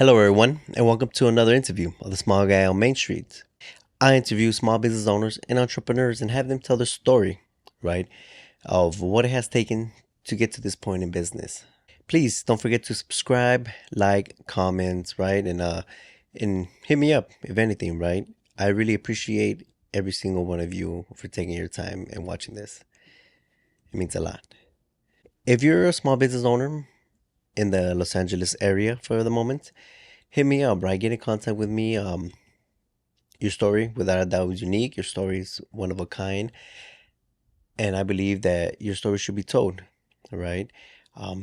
Hello, everyone, and welcome to another interview of the Small Guy on Main Street. I interview small business owners and entrepreneurs and have them tell their story, right, of what it has taken to get to this point in business. Please don't forget to subscribe, like, comment, right, and hit me up if anything, right. I really appreciate every single one of you for taking your time and watching this. It means a lot. If you're a small business owner in the Los Angeles area for the moment, hit me up, right? Get in contact with me. Your story, without a doubt, is unique. Your story is one of a kind, and I believe that your story should be told, right?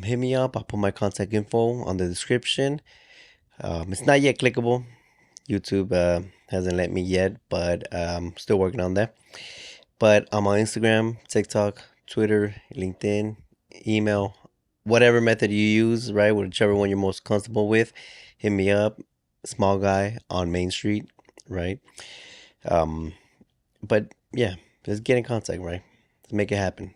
Hit me up. I'll put my contact info on the description. It's not yet clickable. YouTube hasn't let me yet, but still working on that. But I'm on Instagram, TikTok, Twitter, LinkedIn, email, whatever method you use, right? Whichever one you're most comfortable with, hit me up. Small guy on Main Street, right? Um, but yeah, let's get in contact, right? Let's make it happen.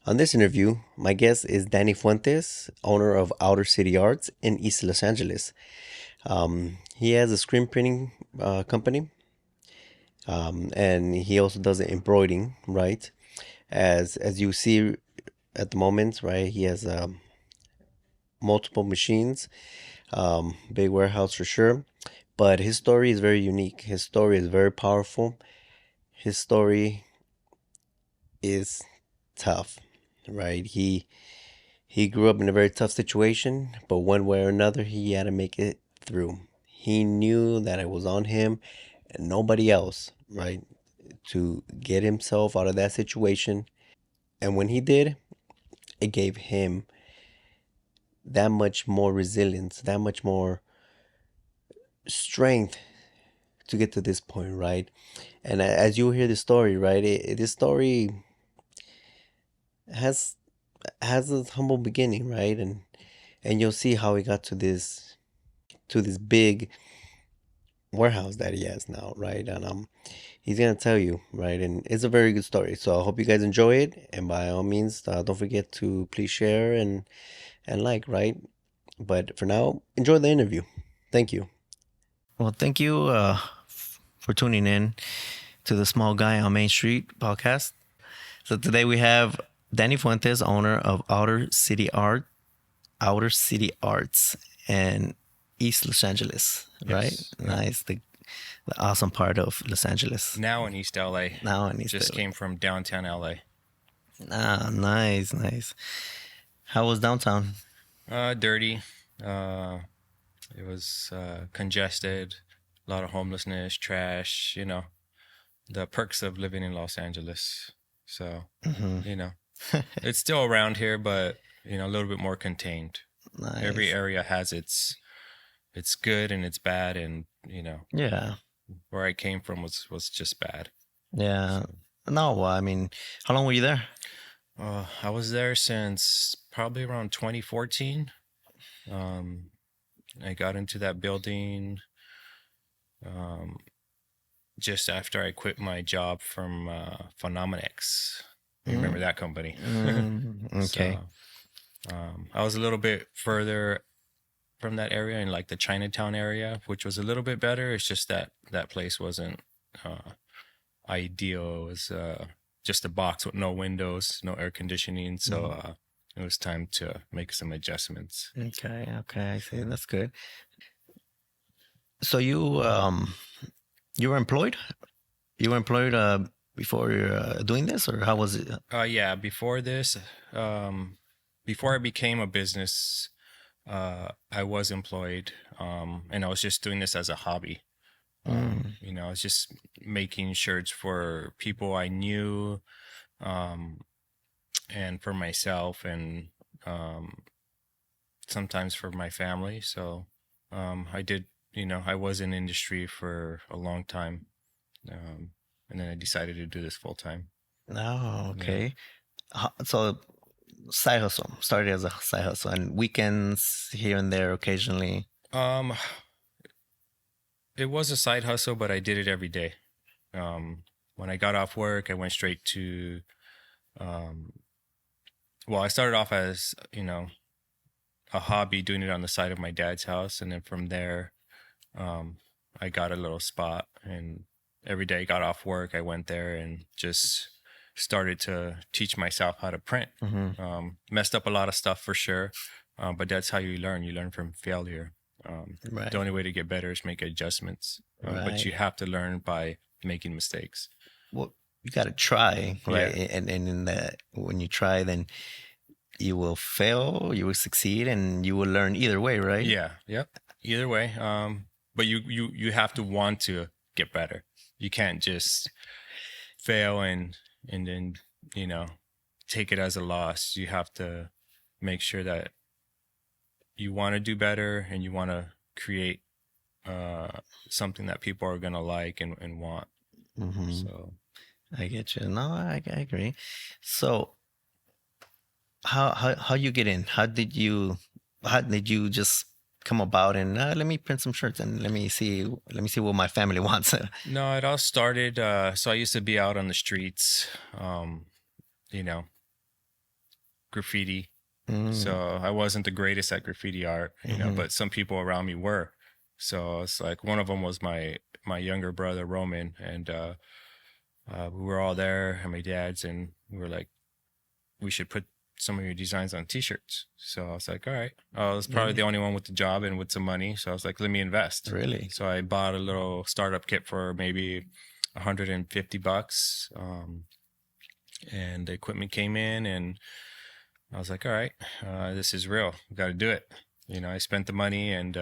On this interview, my guest is Danny Fuentes, owner of Outer City Arts in East Los Angeles. He has a screen printing company, and he also does embroidering, right? As you see at the moment, right? He has multiple machines, big warehouse for sure. But his story is very unique. His story is very powerful. His story is tough, right? He grew up in a very tough situation, but one way or another, he had to make it through. He knew that it was on him and nobody else, right, to get himself out of that situation. And when he did, it gave him that much more resilience, that much more strength to get to this point, right? And as you hear the story, right, this story has has a humble beginning, right? And you'll see how he got to this big warehouse that he has now, right? And he's gonna tell you, right? And it's a very good story. So I hope you guys enjoy it. And by all means, don't forget to please share and like, right? But for now, enjoy the interview. Thank you. Well, thank you for tuning in to the Small Guy on Main Street podcast. So today we have Danny Fuentes, owner of Outer City Arts, and East Los Angeles, right? Yes. Yeah. Nice, the awesome part of Los Angeles. Now in East LA. Now in East Just LA. came from downtown LA. Ah, nice, nice. How was downtown? Dirty. Uh, it was congested. A lot of homelessness, trash. The perks of living in Los Angeles. So, Hmm. it's still around here, but a little bit more contained. Every Nice. area has its good and its bad, and Yeah, where I came from was just bad. yeah. So, No, well, I mean, how long were you there? I was there since probably around 2014. Um, I got into that building um, just after I quit my job from Phenomenex. You remember Mm, that company? okay. So I was a little bit further from that area in like the Chinatown area, which was a little bit better. It's just that that place wasn't ideal. It was just a box with no windows, no air conditioning. So Mm, it was time to make some adjustments. okay, okay, I see. So, That's good. So you were employed? You were employed before doing this, or how was it? yeah, before this, before I became a business, I was employed, and I was just doing this as a hobby. Mm, I was just making shirts for people I knew, um, and for myself, and um, sometimes for my family. So I did, I was in industry for a long time, um, and then I decided to do this full time. oh, Yeah. okay. So side hustle started as a side hustle, and weekends here and there occasionally. Um, it was a side hustle, but I did it every day. When I got off work, I went straight to, um, well, I started off as, a hobby doing it on the side of my dad's house, and then from there, um, I got a little spot, and every day I got off work, I went there and just started to teach myself how to print. Mm-hmm. Messed up a lot of stuff for sure, but that's how you learn. You learn from failure. The Right. only way to get better is make adjustments, but Right. you have to learn by making mistakes. Well, you got to try, right? Yeah, And in that, when you try, then you will fail, you will succeed, and you will learn either way, right? yeah, yep. Either way, but you have to want to get better. You can't just fail and then you know take it as a loss. You have to make sure that you want to do better and you want to create uh something that people are gonna like and want. Mm-hmm. So I get you. No, I agree. So, how you get in? How did you just come about and let me print some shirts and let me see what my family wants. no, it all started. So I used to be out on the streets, you know, graffiti. Mm, So I wasn't the greatest at graffiti art, hmm. but some people around me were. So it's like one of them was my younger brother Roman, and we were all there at my dad's, and we were like, we should put some of your designs on T-shirts. So I was like, all right. I was probably the Really, only one with the job and with some money, so I was like, let me invest. really. So I bought a little startup kit for maybe $150, and the equipment came in, and I was like, all right, this is real. We got to do it. I spent the money, and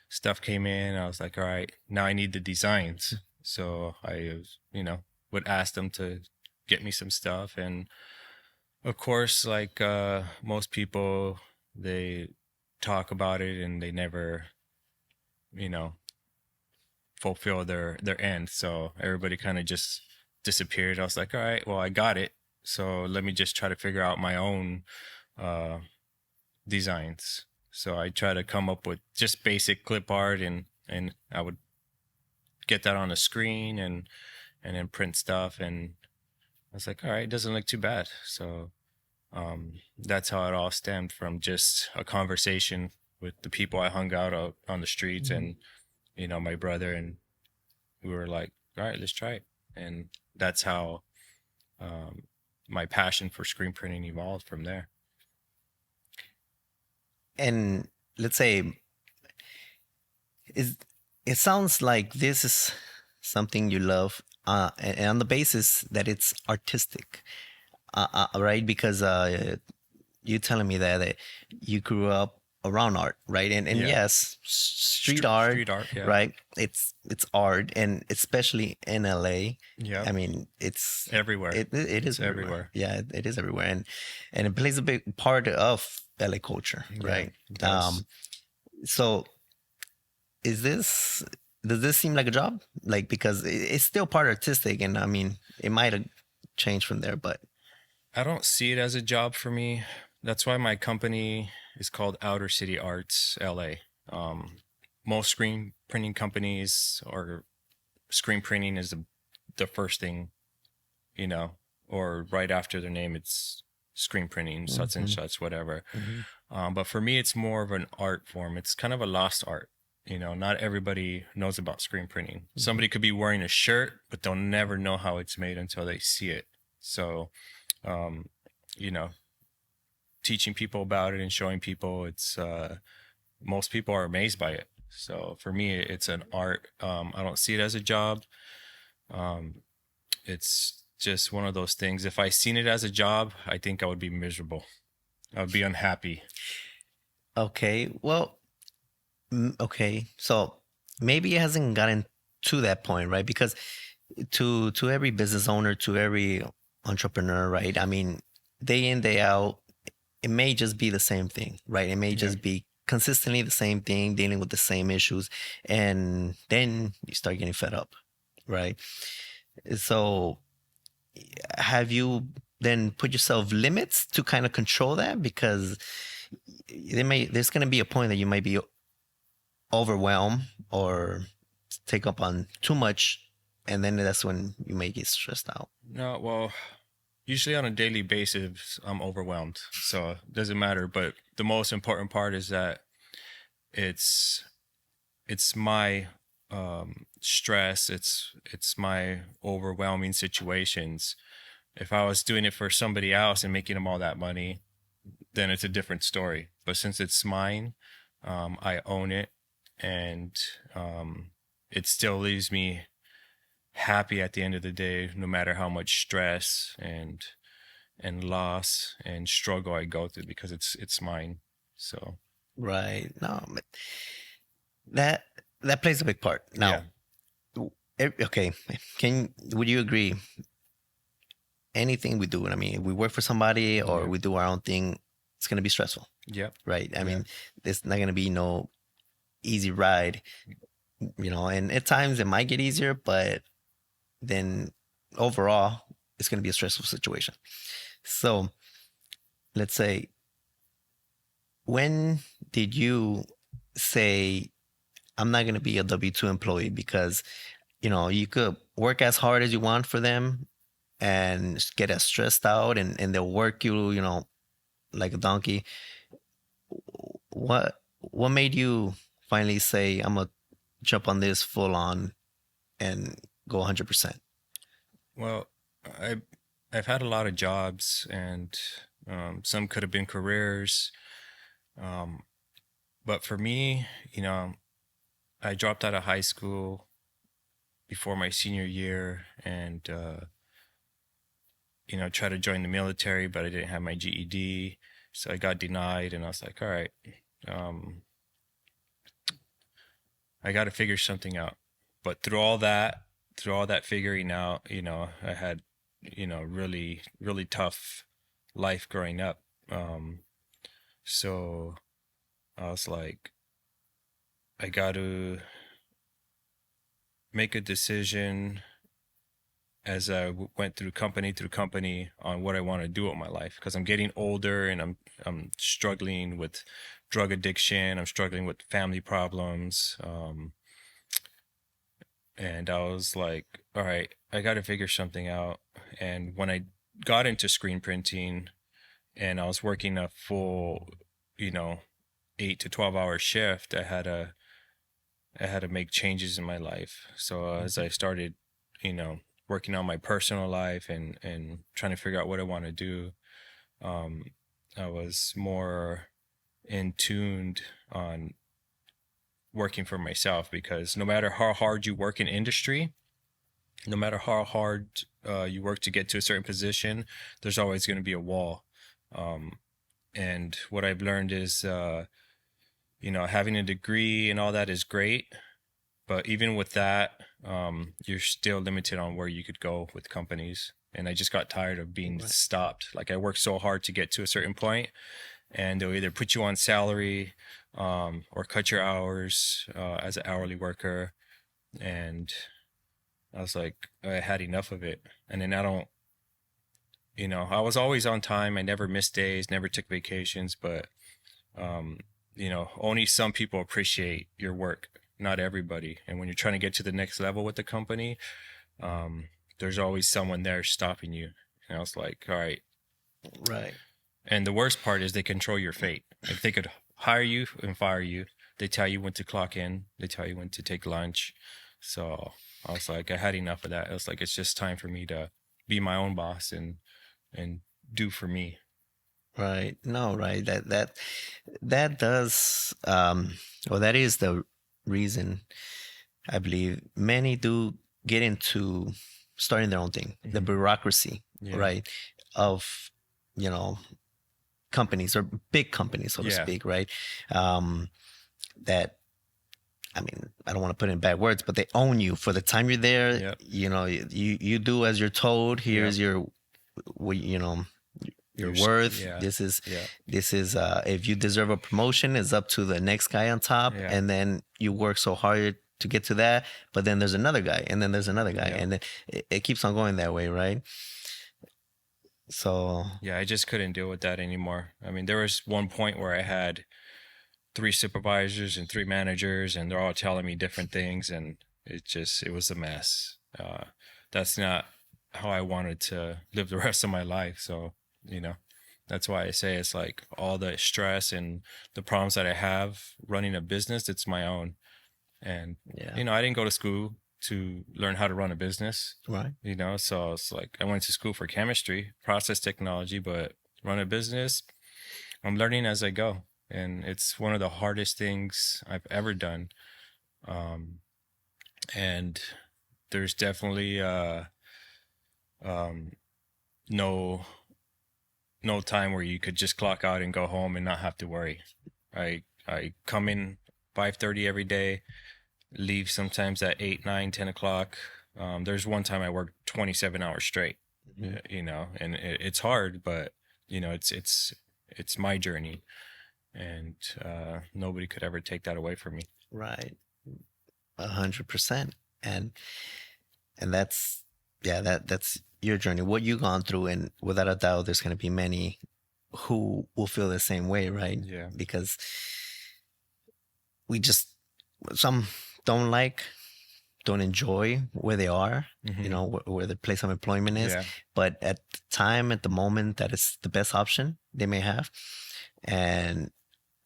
stuff came in. I was like, all right, now I need the designs. So I, would ask them to get me some stuff. And of course, like most people, they talk about it and they never, you know, fulfill their end. So everybody kind of just disappeared. I was like, all right, well, I got it. So let me just try to figure out my own uh, designs. So I try to come up with just basic clip art, and I would get that on the screen and then print stuff. And I was like, all right, it doesn't look too bad. So that's how it all stemmed from just a conversation with the people I hung out on the streets, Mhm. and my brother, and we were like, all right, let's try it. And that's how um, my passion for screen printing evolved from there. And let's say, is it sounds like this is something you love, and on the basis that it's artistic, right? Because you telling me that you grew up around art, right? And Yeah, yes, street art, street art. Yeah, right? It's art, and especially in LA. yep, I mean, it's everywhere. it is It's everywhere. everywhere. Yeah, it is everywhere, and it plays a big part of LA culture, Yeah, right? it does. Um, so is this does this seem like a job? Like, because it's still part artistic, and I mean, it might have changed from there, but I don't see it as a job for me. That's why my company is called Outer City Arts LA. Most screen printing companies, or screen printing is the first thing, you know, or right after their name, it's screen printing, such and hmm, such, whatever. hmm, But for me, it's more of an art form. It's kind of a lost art. Not everybody knows about screen printing. hmm. Somebody could be wearing a shirt, but they'll never know how it's made until they see it. So, um, you know, teaching people about it and showing people, it's most people are amazed by it. So for me, it's an art. I don't see it as a job. Um, it's just one of those things. If I seen it as a job, I think I would be miserable. I would be unhappy. Okay, well, okay, so maybe it hasn't gotten to that point, right? Because to every business owner, to every entrepreneur, right? I mean, day in, day out, it may just be the same thing, right? It may Yeah. just be consistently the same thing, dealing with the same issues, and then you start getting fed up, right? So, have you then put yourself limits to kind of control that? Because there's going to be a point that you might be overwhelmed or take up on too much, and then that's when you may get stressed out. No, well, usually on a daily basis, I'm overwhelmed. So it doesn't matter. But the most important part is that it's it's my stress. It's my overwhelming situations. If I was doing it for somebody else and making them all that money, then it's a different story. But since it's mine, I own it, and it still leaves me happy at the end of the day, no matter how much stress and loss and struggle I go through, because it's mine. So Right. No, but that that plays a big part. yeah, Now, okay, would you agree? Anything we do, I mean, if we work for somebody or yeah, we do our own thing, it's gonna be stressful, yep, right? I yeah, mean, there's not gonna be no easy ride, and at times it might get easier, but then overall, it's gonna be a stressful situation. So let's say, when did you say, I'm not gonna be a W-2 employee? Because you could work as hard as you want for them and get as stressed out, and they'll work you, like a donkey. What made you finally say, I'm gonna jump on this full on and go 100%? well, I I've had a lot of jobs, and some could have been careers, um, but for me, I dropped out of high school before my senior year, and tried to join the military, but I didn't have my GED, so I got denied, and I was like, all right, um, I got to figure something out. But through all that figuring out, I had, really, really tough life growing up. So I was like, I got to make a decision as I went through company on what I want to do with my life, because I'm getting older, and I'm struggling with drug addiction. I'm struggling with family problems. And I was like, all right, I got to figure something out. And when I got into screen printing, and I was working a full, you know, 8 to 12 hour shift, I had to make changes in my life. So as I started, you know, working on my personal life, and trying to figure out what I want to do, um, I was more in tuned on working for myself, because no matter how hard you work in industry, no matter how hard you work to get to a certain position, there's always going to be a wall. Um, and what I've learned is, having a degree and all that is great, but even with that, you're still limited on where you could go with companies. And I just got tired of being Right. stopped. Like, I worked so hard to get to a certain point, and they'll either put you on salary, or cut your hours as an hourly worker. And I was like, I had enough of it. And then I was always on time. I never missed days, never took vacations, but, um, only some people appreciate your work, not everybody. And when you're trying to get to the next level with the company, um, there's always someone there stopping you. And I was like, all right. Right. And the worst part is they control your fate. Like, they could hire you and fire you. They tell you when to clock in. They tell you when to take lunch. So I was like, I had enough of that. I was like, it's just time for me to be my own boss, and do for me. Right. No, right. That does, well, that is the reason I believe many do get into starting their own thing. The Hmm. bureaucracy, Yeah. right, of you know companies, or big companies, so to Yeah. speak, right? Um, that, I mean, I don't want to put in bad words, but they own you for the time you're there. Yep. You do as you're told. Yep. Here's your, you know, your You're, worth. yeah. Yeah. This is if you deserve a promotion, it's up to the next guy on top, Yeah. and then you work so hard to get to that, but then there's another guy, and then there's another guy, Yep. and then it keeps on going that way, right? So Yeah. I just couldn't deal with that anymore. I mean, there was one point where I had three supervisors and three managers, and they're all telling me different things, and it was a mess. That's not how I wanted to live the rest of my life. So, you know, that's why I say it's like all the stress and the problems that I have running a business, it's my own. And, Yeah. I didn't go to school to learn how to run a business, Right. so it's like I went to school for chemistry, process technology, but run a business, I'm learning as I go. And it's one of the hardest things I've ever done. Um, and there's definitely um, no no time where you could just clock out and go home and not have to worry. I come in 5:30 every day, leave sometimes at 8, 9, 10 o'clock. There's one time I worked 27 hours straight, Hmm. and it's hard, but it's my journey, and nobody could ever take that away from me. Right. 100%. And that's, yeah, that's your journey, what you've gone through, and without a doubt, there's going to be many who will feel the same way, right? Yeah. Because we just, some don't like, don't enjoy where they are, Hmm. where the place of employment is. Yeah. But at the time, at the moment, that is the best option they may have. And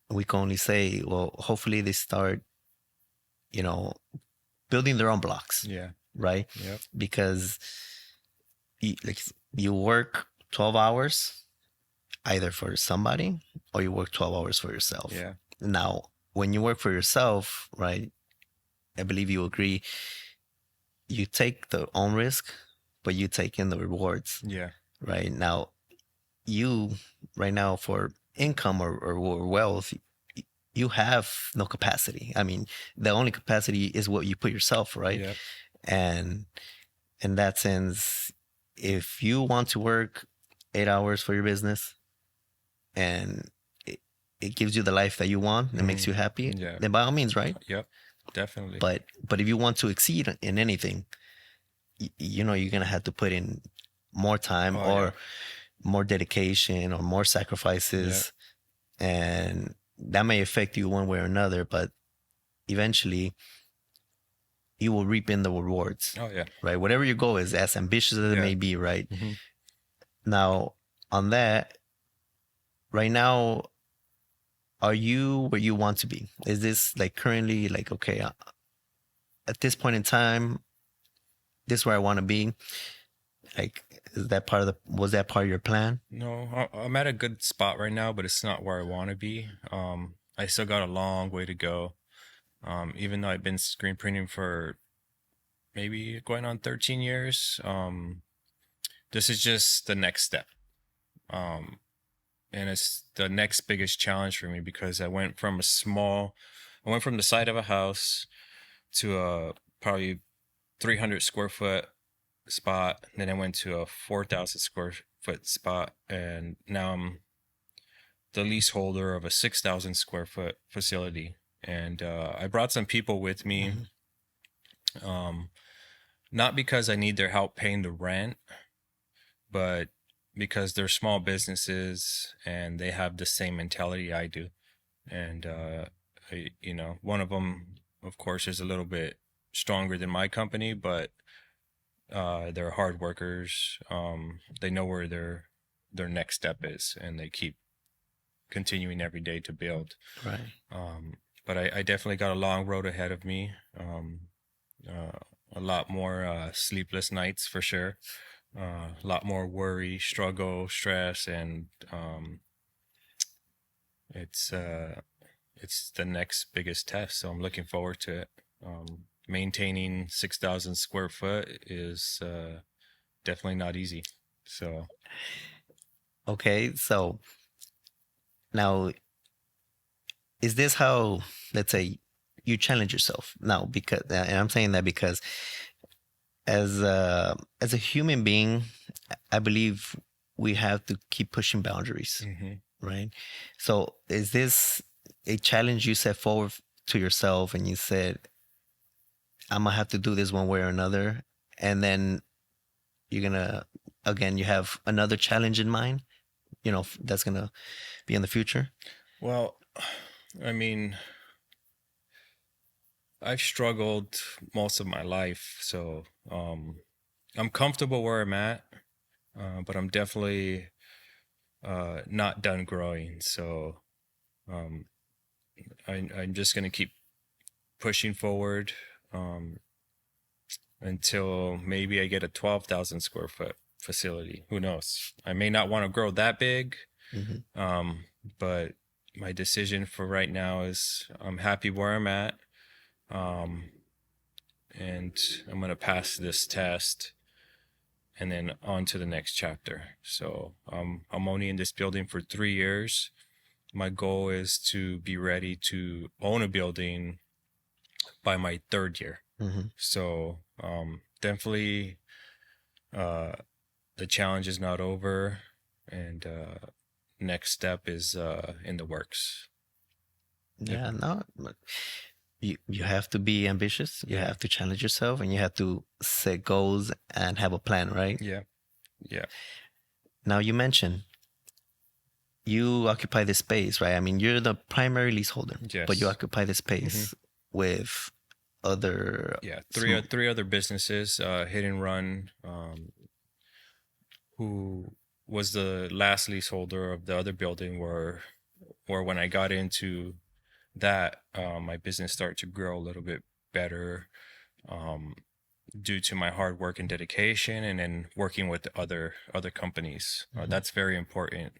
we can only say, well, hopefully they start, you know, building their own blocks, Yeah. right? Yep. Because like you work 12 hours either for somebody, or you work 12 hours for yourself. Yeah. Now, when you work for yourself, right, I believe you agree, you take the own risk, but you take in the rewards, Yeah. right? Now, you, right now, for income or wealth, you have no capacity. I mean, the only capacity is what you put yourself, right? Yep. And in that sense, if you want to work 8 hours for your business, and it gives you the life that you want and it makes Hmm. you happy, Yeah. then by all means, right? Yep. Definitely. But if you want to exceed in anything, you're gonna have to put in more time, Oh yeah. or more dedication, or more Yep. sacrifices, and that may affect you one way or another, but eventually you will reap in the rewards, Oh yeah. right? Whatever your goal is, as ambitious as it Yeah. may be, right? Hmm. Now, on that, right now, are you where you want to be? Is this like currently like, okay, at this point in time, this is where I want to be? Like, is that part of was that part of your plan? No, I'm at a good spot right now, but it's not where I want to be. I still got a long way to go. Even though I've been screen printing for maybe going on 13 years, this is just the next step. Um, and it's the next biggest challenge for me because I went from the side of a house to a probably 300 square foot spot. Then I went to a 4,000 square foot spot, and now I'm the leaseholder of a 6,000 square foot facility. And I brought some people with me, Mhm. um, not because I need their help paying the rent, but because they're small businesses and they have the same mentality I do. And one of them, of course, is a little bit stronger than my company, but they're hard workers. They know where their next step is, and they keep continuing every day to build. Right. Um, but I definitely got a long road ahead of me. Uh, a lot more sleepless nights for sure. A lot more worry, struggle, stress, and it's uh, it's the next biggest test. So I'm looking forward to it. Maintaining 6,000 square foot is definitely not easy. So Okay, so now, is this how, let's say, you challenge yourself now? Because, and I'm saying that because as a human being, I believe we have to keep pushing boundaries, hmm. right? So is this a challenge you set forward to yourself, and you said, I'm gonna have to do this one way or another, and then you're gonna, again, you have another challenge in mind, that's gonna be in the future? Well, I mean, I've struggled most of my life, so I'm comfortable where I'm at, but I'm definitely not done growing. So um, I'm just gonna keep pushing forward um, until maybe I get a 12,000 square foot facility. Who knows? I may not want to grow that big, Hmm. um, but my decision for right now is I'm happy where I'm at, um, and I'm gonna pass this test and then on to the next chapter. So I'm only in this building for 3 years. My goal is to be ready to own a building by my third year. Hmm. So definitely uh, the challenge is not over, and next step is in the works. Yep. Yeah, no, but you have to be ambitious. You Yeah. have to challenge yourself, and you have to set goals and have a plan, right? Yeah. Yeah. Now you mentioned you occupy the space, right? I mean, you're the primary leaseholder, but you Yes. occupy the Hmm. space with other Yeah. sm Three other businesses, Hit and Run, who was the last leaseholder of the other building, where when I got into that, my business started to grow a little bit better, um, due to my hard work and dedication, and then working with other companies. Mhm. That's very important.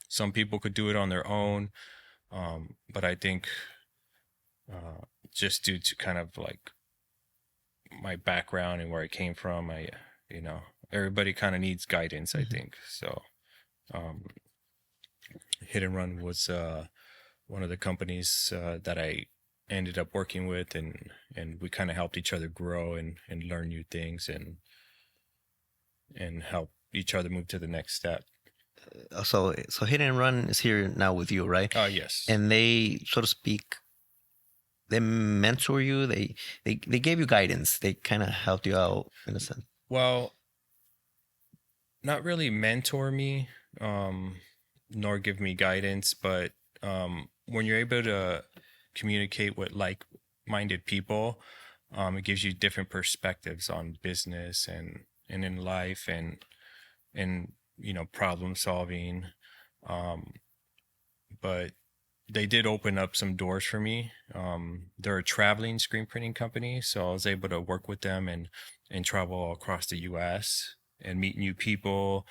Some people could do it on their own, but I think uh, just due to kind of like my background and where I came from, you know, everybody kind of needs guidance, I Mhm. think. So um, Hit and Run was one of the companies that I ended up working with, and we kind of helped each other grow and learn new things and help each other move to the next step. So Hit and Run is here now with you, right? Yes. And they, so to speak, they mentor you. They gave you guidance. They kind of helped you out in a sense. Well, not really mentor me, um, nor give me guidance, but when you're able to communicate with like-minded people, it gives you different perspectives on business and in life and problem solving. Um, but they did open up some doors for me. They're a traveling screen printing company, so I was able to work with them and travel across the U.S. and meet new people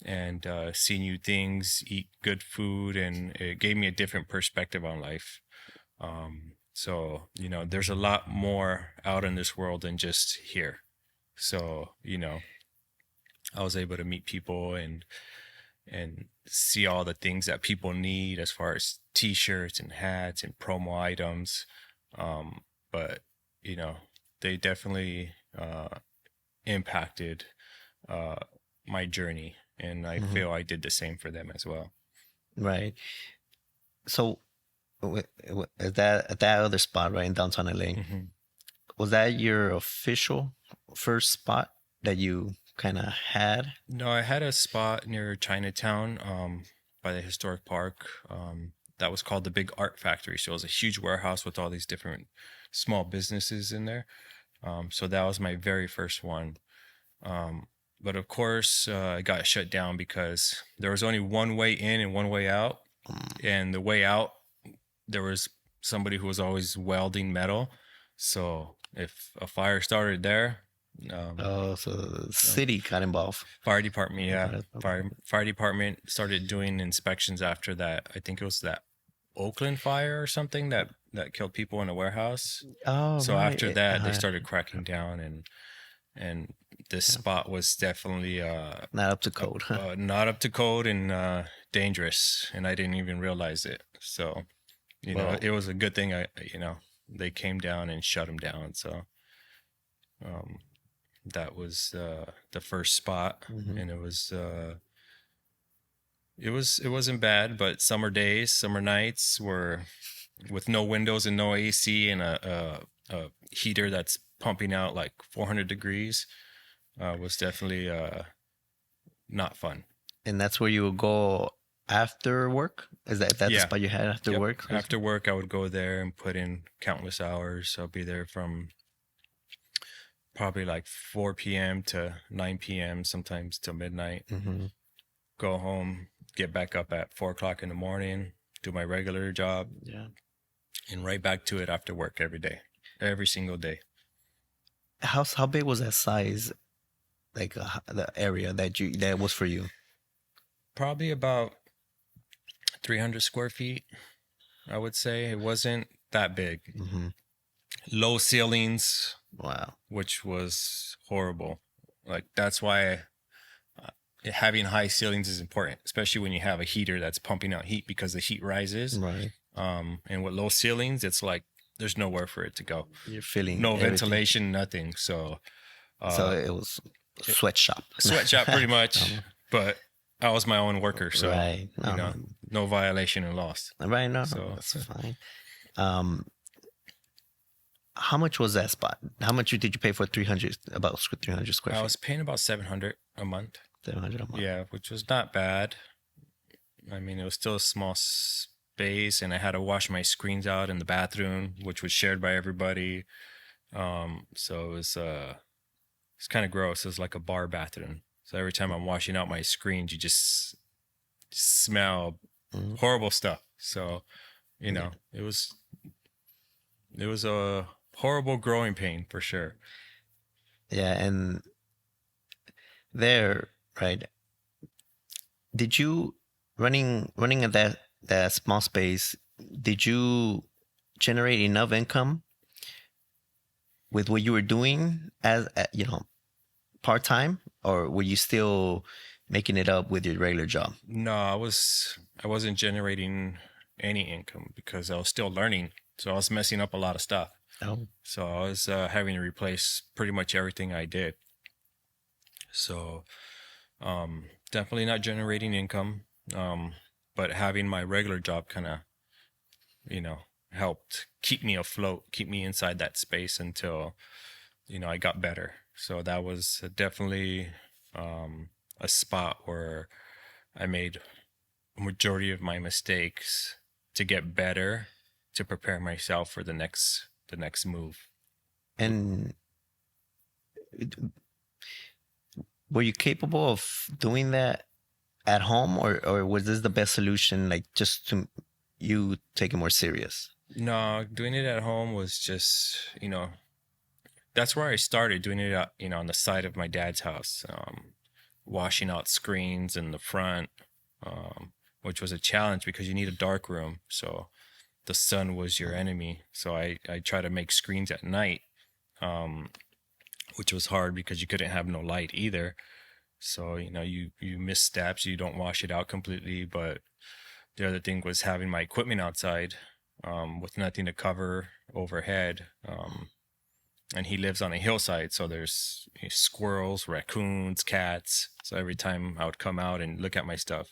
and see new things, eat good food, and it gave me a different perspective on life. So there's a lot more out in this world than just here. So I was able to meet people and see all the things that people need as far as t-shirts and hats and promo items. But you know, they definitely impacted uh, my journey, and I Hmm. feel I did the same for them as well. Right. So at that other spot, right in downtown LA, Hmm. was that your official first spot that you kind of had? No, I had a spot near Chinatown, by the historic park, that was called the Big Art Factory. So it was a huge warehouse with all these different small businesses in there. So that was my very first one. Um, but of course, it got shut down because there was only one way in and one way out. Mm. And the way out, there was somebody who was always welding metal. So if a fire started there, um, Oh, so the um, city got involved. fire department, The yeah, fire department. fire department started doing inspections after that. I think it was that Oakland fire or something that killed people in a warehouse. Oh, So right. after that, they Yeah. started cracking down, and this Yeah. spot was definitely Not up to code. not up to code and dangerous, and I didn't even realize it. So Well, it was a good thing they came down and shut them down. So um, that was the first spot, mhm. and it wasn't bad, but summer days, summer nights were with no windows and no AC and a heater that's pumping out like 400 degrees, was definitely not fun. And that's where you would go after work? Is that the Yeah. spot you had after Yep. work? After work, I would go there and put in countless hours. I'll be there from probably like 4 p.m. to 9 p.m., sometimes till midnight. Mm-hmm. Go home, get back up at 4 o'clock in the morning, do my regular job, Yeah. and right back to it after work every day, every single day. How big was that size? Like the area that was for you? Probably about 300 square feet, I would say. It wasn't that big. Mm-hmm. Low ceilings, Wow. which was horrible. Like, that's why having high ceilings is important, especially when you have a heater that's pumping out heat because the heat rises. Right. And with low ceilings, it's like there's nowhere for it to go. You're feeling No everything. ventilation, nothing. So, So uh, it was it, sweatshop. sweatshop pretty much, Um, but I was my own worker. So, right. No, no. no violation and loss. Right. No, no. So That's fine. Um, how much was that spot? How much did you pay for 300, about 300 square I feet? was paying about 700 a month. 700 a month. Yeah, which was not bad. I mean, it was still a small space, and I had to wash my screens out in the bathroom, which was shared by everybody. So it's kind of gross. It was like a bar bathroom. So every time I'm washing out my screens, you just smell Mhm. horrible stuff. So Yeah. it was a horrible growing pain for sure. Yeah. And there, right. Did you running at that small space, did you generate enough income with what you were doing as part time, or were you still making it up with your regular job? No, I wasn't generating any income because I was still learning. So I was messing up a lot of stuff. Oh, So I was having to replace pretty much everything I did. So definitely not generating income. But having my regular job kind of, you know, helped keep me afloat, keep me inside that space until, I got better. So that was definitely a spot where I made a majority of my mistakes to get better, to prepare myself for the next move. and were you capable of doing that at home, or was this the best solution, like just to you take it more serious? No, doing it at home was just, that's where I started doing it, on the side of my dad's house, washing out screens in the front, um, which was a challenge because you need a dark room. So the sun was your enemy. So I try to make screens at night, um, which was hard because you couldn't have no light either. So, you miss steps, you don't wash it out completely. But the other thing was having my equipment outside, with nothing to cover overhead. And he lives on a hillside, so there's squirrels, raccoons, cats. So every time I would come out and look at my stuff,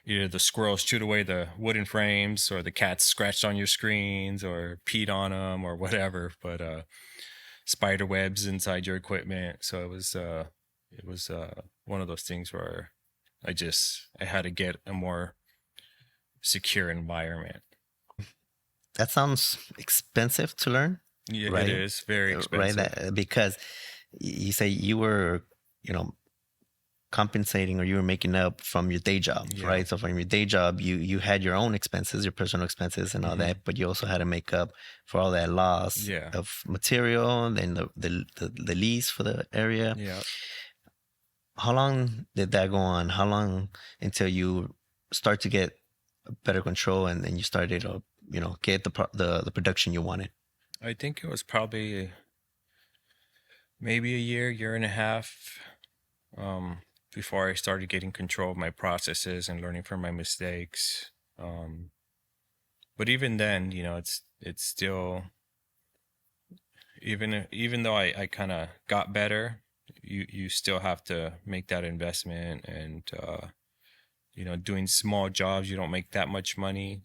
either the squirrels chewed away the wooden frames, or the cats scratched on your screens, or peed on them, or whatever. But spider webs inside your equipment. So it was one of those things where I had to get a more secure environment. That sounds expensive to learn, Yeah, it right? is very Right, expensive. that because you say you were, compensating, or you were making up from your day job, Yeah. right? So from your day job, you had your own expenses, your personal expenses and all Hmm. that, but you also had to make up for all that loss Yeah. of material and then the lease for the area. Yeah. How long did that go on? How long until you start to get better control, and then you started to, get the production you wanted? I think it was probably maybe a year and a half, um, before I started getting control of my processes and learning from my mistakes. Um, but even then, it's still, even though I kind of got better, you still have to make that investment, and doing small jobs, you don't make that much money.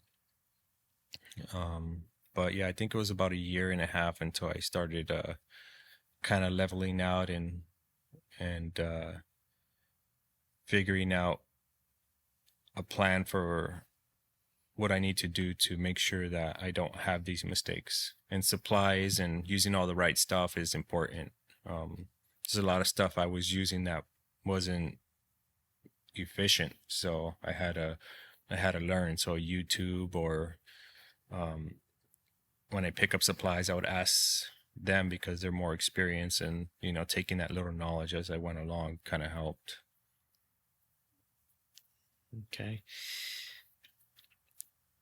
But yeah, I think it was about a year and a half until I started kind of leveling out, and figuring out a plan for what I need to do to make sure that I don't have these mistakes. And supplies and using all the right stuff is important. There's a lot of stuff I was using that wasn't efficient, so I had to learn. So YouTube, or um, when I pick up supplies, I would ask them because they're more experienced, and taking that little knowledge as I went along kind of helped. Okay.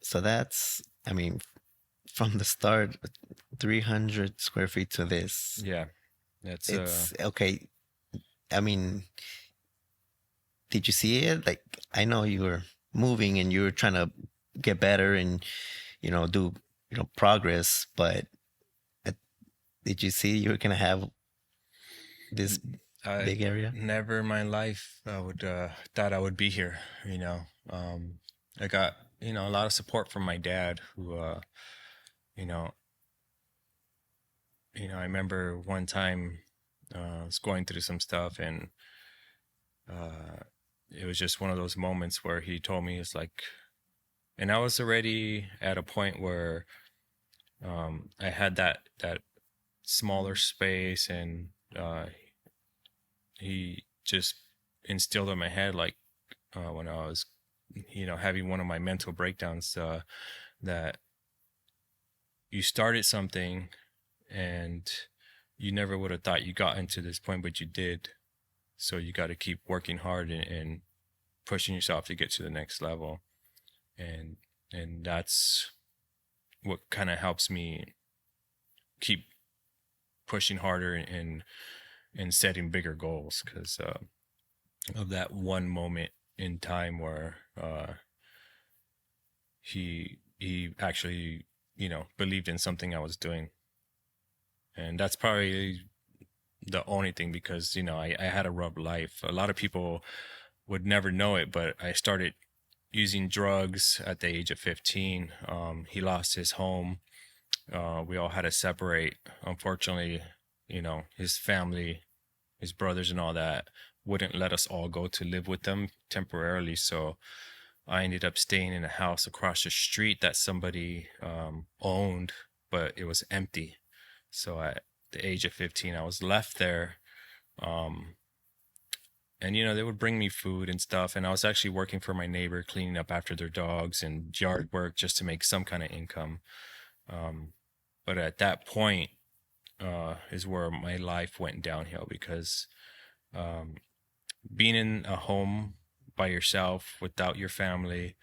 So that's, I mean, from the start, 300 square feet to this. Yeah, that's It's okay. I mean, did you see it? Like, I know you were moving and you were trying to get better and, do, progress, but uh, did you see you were gonna have this I big area? never in my life I would thought I would be here. Um, I got a lot of support from my dad, who you know I remember one time I was going through some stuff, and uh, it was just one of those moments where he told me, it's like, and I was already at a point where I had that smaller space, and he just instilled in my head, like, when I was having one of my mental breakdowns, that you started something, and you never would have thought you got into this point, but you did. So you got to keep working hard, and pushing yourself to get to the next level, and that's what kind of helps me keep pushing harder, and setting bigger goals, because of that one moment in time where he actually believed in something I was doing. And that's probably the only thing, because I had a rough life. A lot of people would never know it, but I started using drugs at the age of 15. He lost his home. We all had to separate. Unfortunately, his family, his brothers and all that, wouldn't let us all go to live with them temporarily. So I ended up staying in a house across the street that somebody owned, but it was empty. So at the age of 15, I was left there. Um, and they would bring me food and stuff, and I was actually working for my neighbor, cleaning up after their dogs and yard work, just to make some kind of income. Um, but at that point is where my life went downhill, because um, being in a home by yourself without your family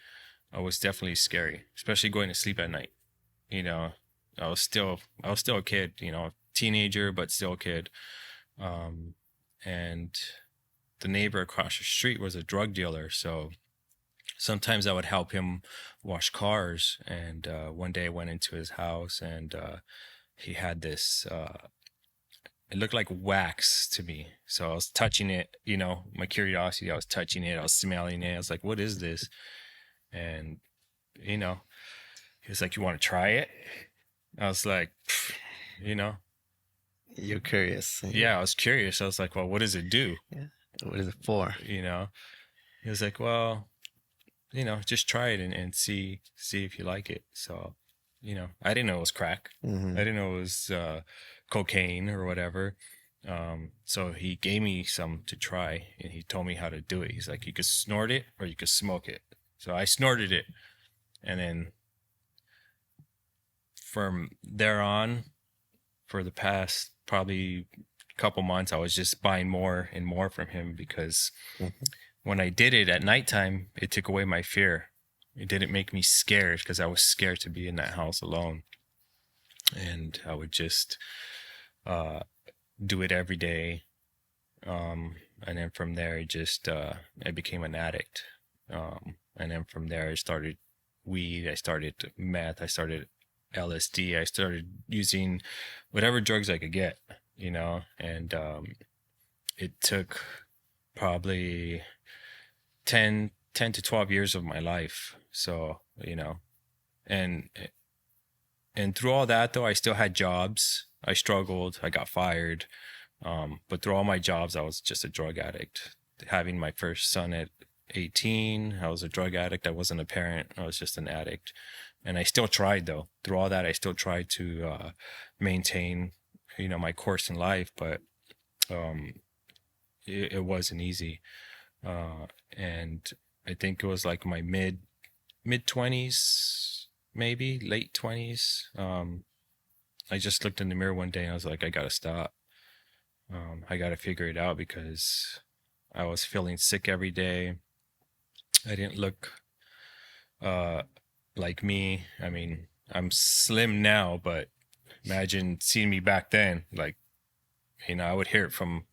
was definitely scary, especially going to sleep at night. You know, I was still a kid, teenager, but still a kid. And the neighbor across the street was a drug dealer, so sometimes I would help him wash cars. And one day I went into his house, and he had this. It looked like wax to me, so I was touching it. My curiosity. I was touching it. I was smelling it. I was like, "What is this?" And you know, he was like, "You want to try it?" I was like, you know, You're curious. yeah, I was curious. I was like, "Well, what does it do?" Yeah. What is it for? You know, he was like, "Well, just try it, and see if you like it." So, I didn't know it was crack. Hmm. I didn't know it was cocaine or whatever. So he gave me some to try, and he told me how to do it. He's like, "You could snort it or you could smoke it." So I snorted it, and then from there on, for the past probably couple months, I was just buying more and more from him, because Hmm. when I did it at nighttime, it took away my fear. It didn't make me scared, because I was scared to be in that house alone. And I would just uh, do it every day. And then from there, I became an addict. And then from there, I started weed, I started meth, I started LSD, I started using whatever drugs I could get, and it took probably 10 to 12 years of my life. So, and through all that, though, I still had jobs. I struggled, I got fired. But through all my jobs, I was just a drug addict. Having my first son at 18, I was a drug addict. I wasn't a parent, I was just an addict. And I still tried, though. Through all that, I still tried to maintain, my course in life. But Um, it wasn't easy, uh, and I think it was like my mid 20s, maybe late 20s. I just looked in the mirror one day and I was like, I gotta stop. I gotta figure it out because I was feeling sick every day. I didn't look uh like me. I mean, I'm slim now, but imagine seeing me back then. Like, I would hear it from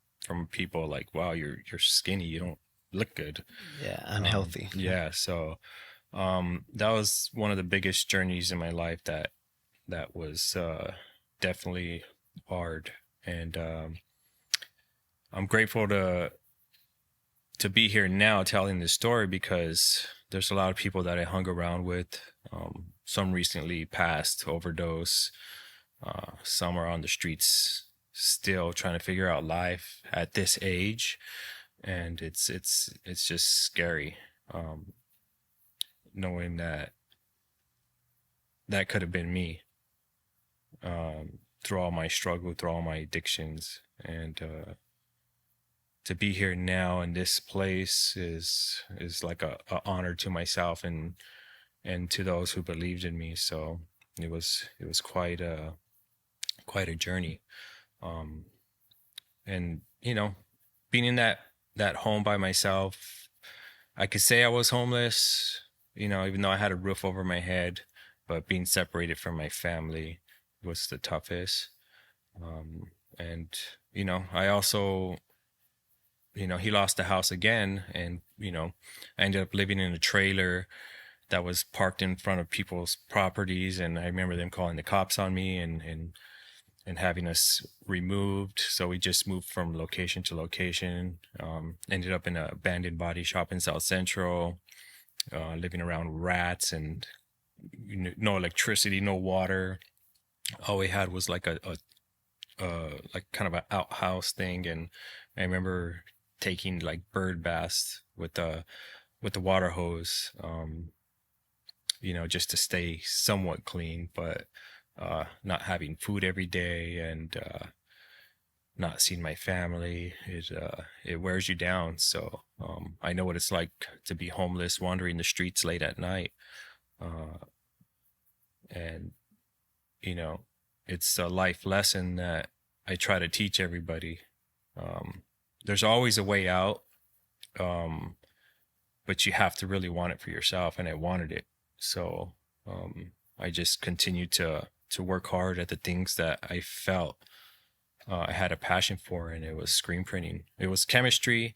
people like, "Wow, you're skinny. You don't look good." Yeah, unhealthy. Yeah, so that was one of the biggest journeys in my life that was definitely hard, and I'm grateful to be here now telling this story because there's a lot of people that I hung around with. Some recently passed overdose. Some are on the streets still trying to figure out life at this age, and it's just scary, knowing that that could have been me, through all my struggle, through all my addictions, and to be here now in this place is like a honor to myself and to those who believed in me. So it was quite a journey. Um, and being in that home by myself, I could say I was homeless, even though I had a roof over my head, but being separated from my family was the toughest. And I also, he lost the house again, and I ended up living in a trailer that was parked in front of people's properties, and I remember them calling the cops on me and having us removed. So we just moved from location to location. Ended up in an abandoned body shop in South Central, living around rats and no electricity, no water. All we had was like a like kind of an outhouse thing, and I remember taking like bird baths with the water hose, just to stay somewhat clean, but not having food every day and not seeing my family, it wears you down. So I know what it's like to be homeless, wandering the streets late at night, uh, and you know, it's a life lesson that I try to teach everybody. Um, there's always a way out, um, but you have to really want it for yourself, and I wanted it. So I just continued to work hard at the things that I felt I had a passion for, and it was screen printing. It was chemistry,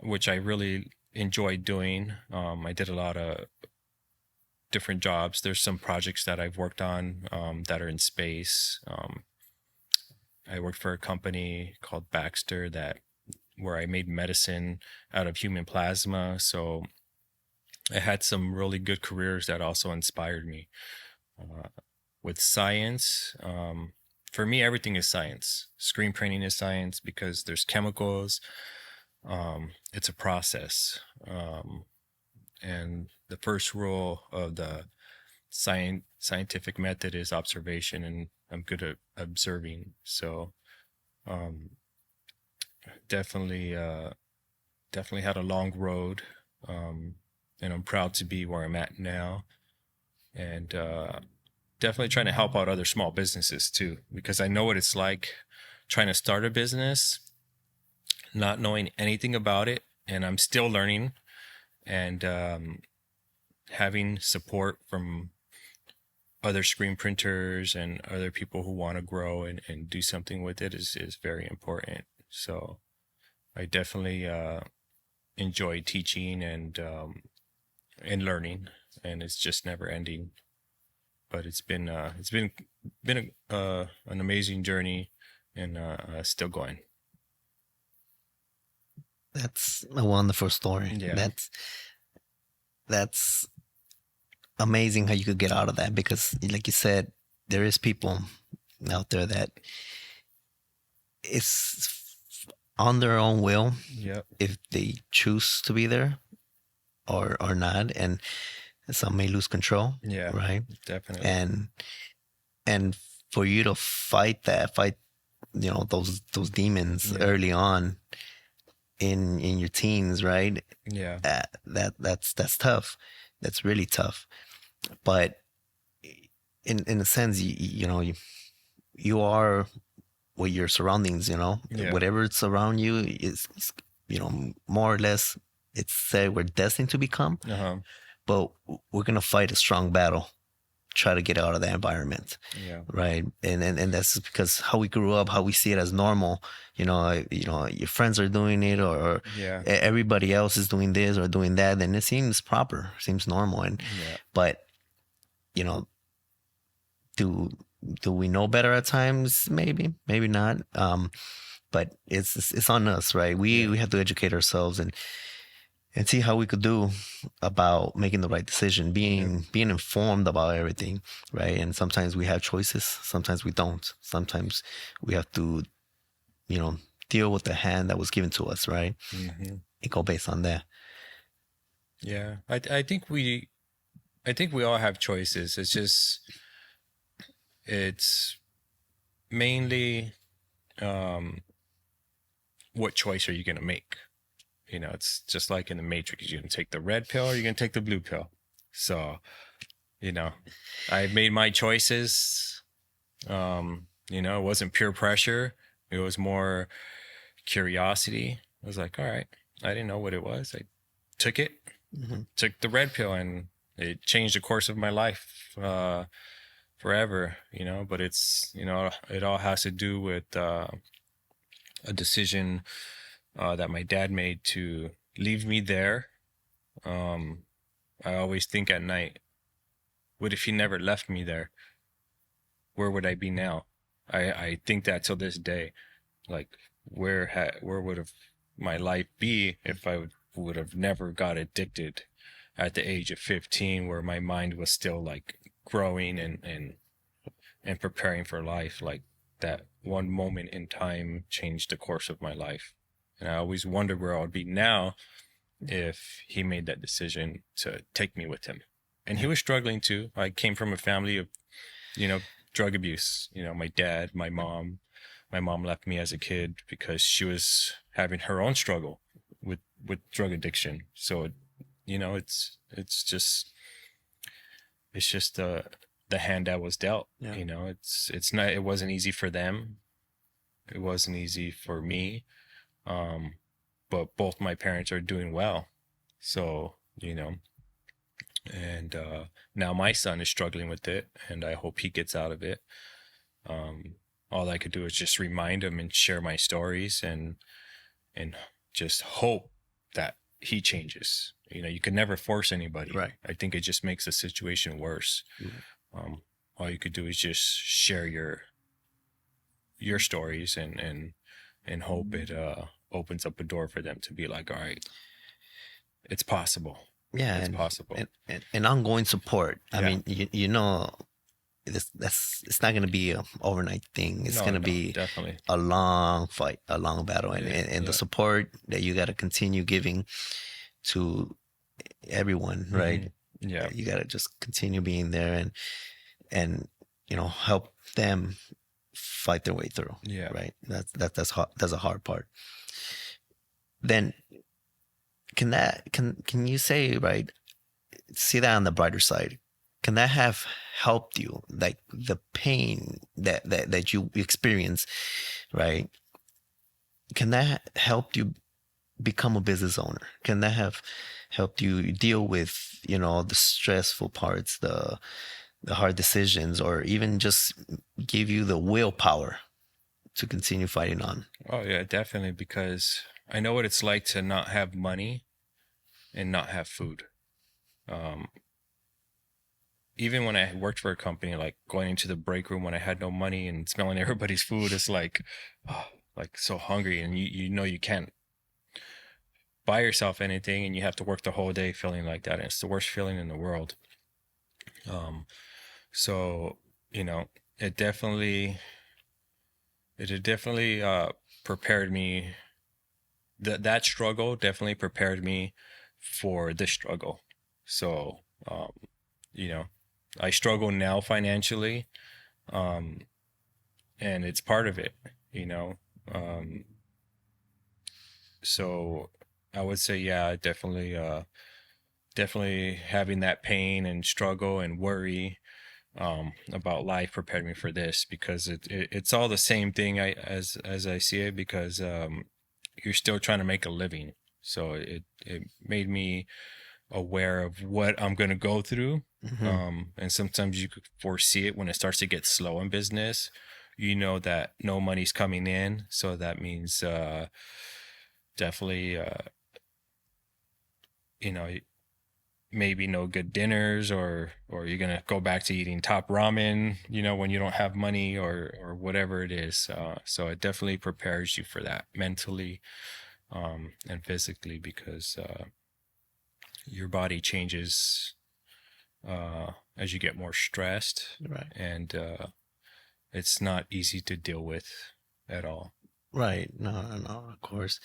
which I really enjoyed doing. I did a lot of different jobs. There's some projects that I've worked on that are in space. I worked for a company called Baxter where I made medicine out of human plasma. So I had some really good careers that also inspired me. Uh, with science, for me, everything is science. Screen printing is science because there's chemicals. It's a process. And the first rule of the scientific method is observation, and I'm good at observing. So um, definitely, definitely had a long road, and I'm proud to be where I'm at now. And definitely trying to help out other small businesses too, because I know what it's like trying to start a business, not knowing anything about it, and I'm still learning. And having support from other screen printers and other people who want to grow and do something with it is very important. So I definitely enjoy teaching and learning, and it's just never ending. But it's been an amazing journey, and still going. That's a wonderful story. Yeah, That's amazing how you could get out of that because, like you said, there is people out there that it's on their own will yeah, if they choose to be there or not, and some may lose control, yeah, right? definitely. And and for you to fight that, fight those demons Yeah. early on in your teens, right? Yeah. That's tough. That's really tough. But in a sense, you are what your surroundings, Yeah. whatever's around you is more or less, it's said we're destined to become, Uh-huh. but we're gonna fight a strong battle, try to get out of that environment, Yeah. right? And that's just because how we grew up, how we see it as normal. Your friends are doing it, or Yeah. everybody else is doing this or doing that, and it seems proper, seems normal. And Yeah. but you know, do do we know better at times? Maybe not. But it's on us, right? We Yeah. we have to educate ourselves and see how we could do about making the right decision, Yep. being informed about everything, right? And sometimes we have choices, sometimes we don't. Sometimes we have to, you know, deal with the hand that was given to us, right? Hmm. And go based on that. Yeah. I think we all have choices. It's mainly um what choice are you going to make? It's just like in the Matrix. You're going to take the red pill or you're going to take the blue pill. So, you know, I made my choices. It wasn't pure pressure. It was more curiosity. I was like, all right, I didn't know what it was. I took it, Hmm. took the red pill, and it changed the course of my life forever. But it all has to do with a decision that my dad made to leave me there. Um, I always think at night, what if he never left me there? Where would I be now? I think that till this day, like where would have my life be if I would have never got addicted at the age of 15, where my mind was still like growing and preparing for life. Like that one moment in time changed the course of my life. And I always wondered where I would be now if he made that decision to take me with him. And he Yeah. was struggling too. I came from a family of, you know, drug abuse. My dad, my mom. My mom left me as a kid because she was having her own struggle with drug addiction. So, it's just the hand that was dealt. Yeah. It's not. It wasn't easy for them. It wasn't easy for me. Um, but both my parents are doing well. So, and now my son is struggling with it, and I hope he gets out of it. Um, all I could do is just remind him and share my stories and just hope that he changes. You can never force anybody. Right. I think it just makes the situation worse. Right. All you could do is just share your stories and hope it opens up a door for them to be like, all right, it's possible. Yeah, It's and possible. and ongoing support. I Yeah. mean, it's not going to be an overnight thing. It's No, going to no, be definitely. a long fight, a long battle, and Yeah, and the yeah. support that you got to continue giving to everyone, Hmm. right? Yeah, You got to just continue being there and help them fight their way through, yeah. right? That's hard. That's a hard part. Then can you say, right? See that on the brighter side. Can that have helped you, like the pain that you experience, right? Can that help you become a business owner? Can that have helped you deal with, the stressful parts, the hard decisions, or even just give you the willpower to continue fighting on? Oh, yeah, definitely. Because I know what it's like to not have money and not have food. Um, Even when I worked for a company, like going into the break room when I had no money and smelling everybody's food, it's like, oh, like so hungry, and you can't buy yourself anything, and you have to work the whole day feeling like that, and it's the worst feeling in the world. Um, so you know, it definitely, it had definitely prepared me. That struggle definitely prepared me for this struggle. So, you know, I struggle now financially, um, and it's part of it. you know. Um, so I would say, yeah, definitely having that pain and struggle and worry about life prepared me for this, because it's all the same thing, as I see it, because you're still trying to make a living. So it made me aware of what I'm going to go through. Hmm. And sometimes you could foresee it when it starts to get slow in business. You know that no money's coming in, so that means definitely, you know, maybe no good dinners, or you're gonna go back to eating top ramen, when you don't have money, or whatever it is. So it definitely prepares you for that mentally, and physically, because your body changes as you get more stressed, Right. and it's not easy to deal with at all. Right. No, no, no, of course.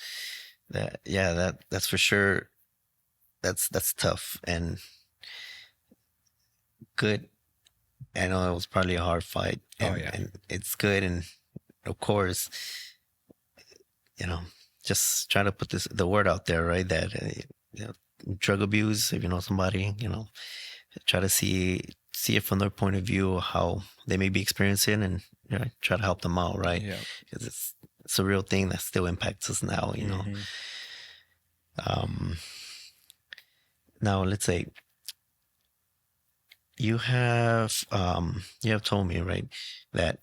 Yeah, that's for sure. That's tough and good. I know it was probably a hard fight, Oh and yeah. it's good, and of course, you know, just try to put the word out there, right? That you know, drug abuse. If you know somebody, try to see it from their point of view, how they may be experiencing, and try to help them out, right? Yeah. Because it's a real thing that still impacts us now. Hmm. Um, Now let's say you have told me, right, that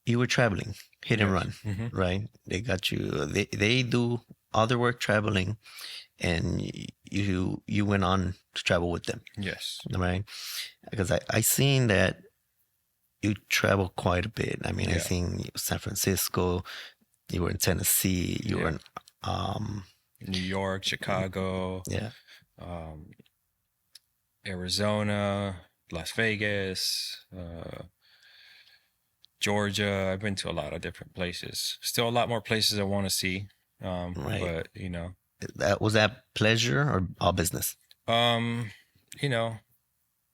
you were traveling, hit and Yes. run, Hmm. right? They got you. They do other work traveling, and you went on to travel with them, Yes. right? Because I seen that you travel quite a bit. I mean, I Yeah. seen San Francisco, you were in Tennessee, you were Yeah. in um New York, Chicago, yeah, um, Arizona, Las Vegas, Georgia. I've been to a lot of different places. Still a lot more places I want to see. right. But That pleasure or all business? um, you know,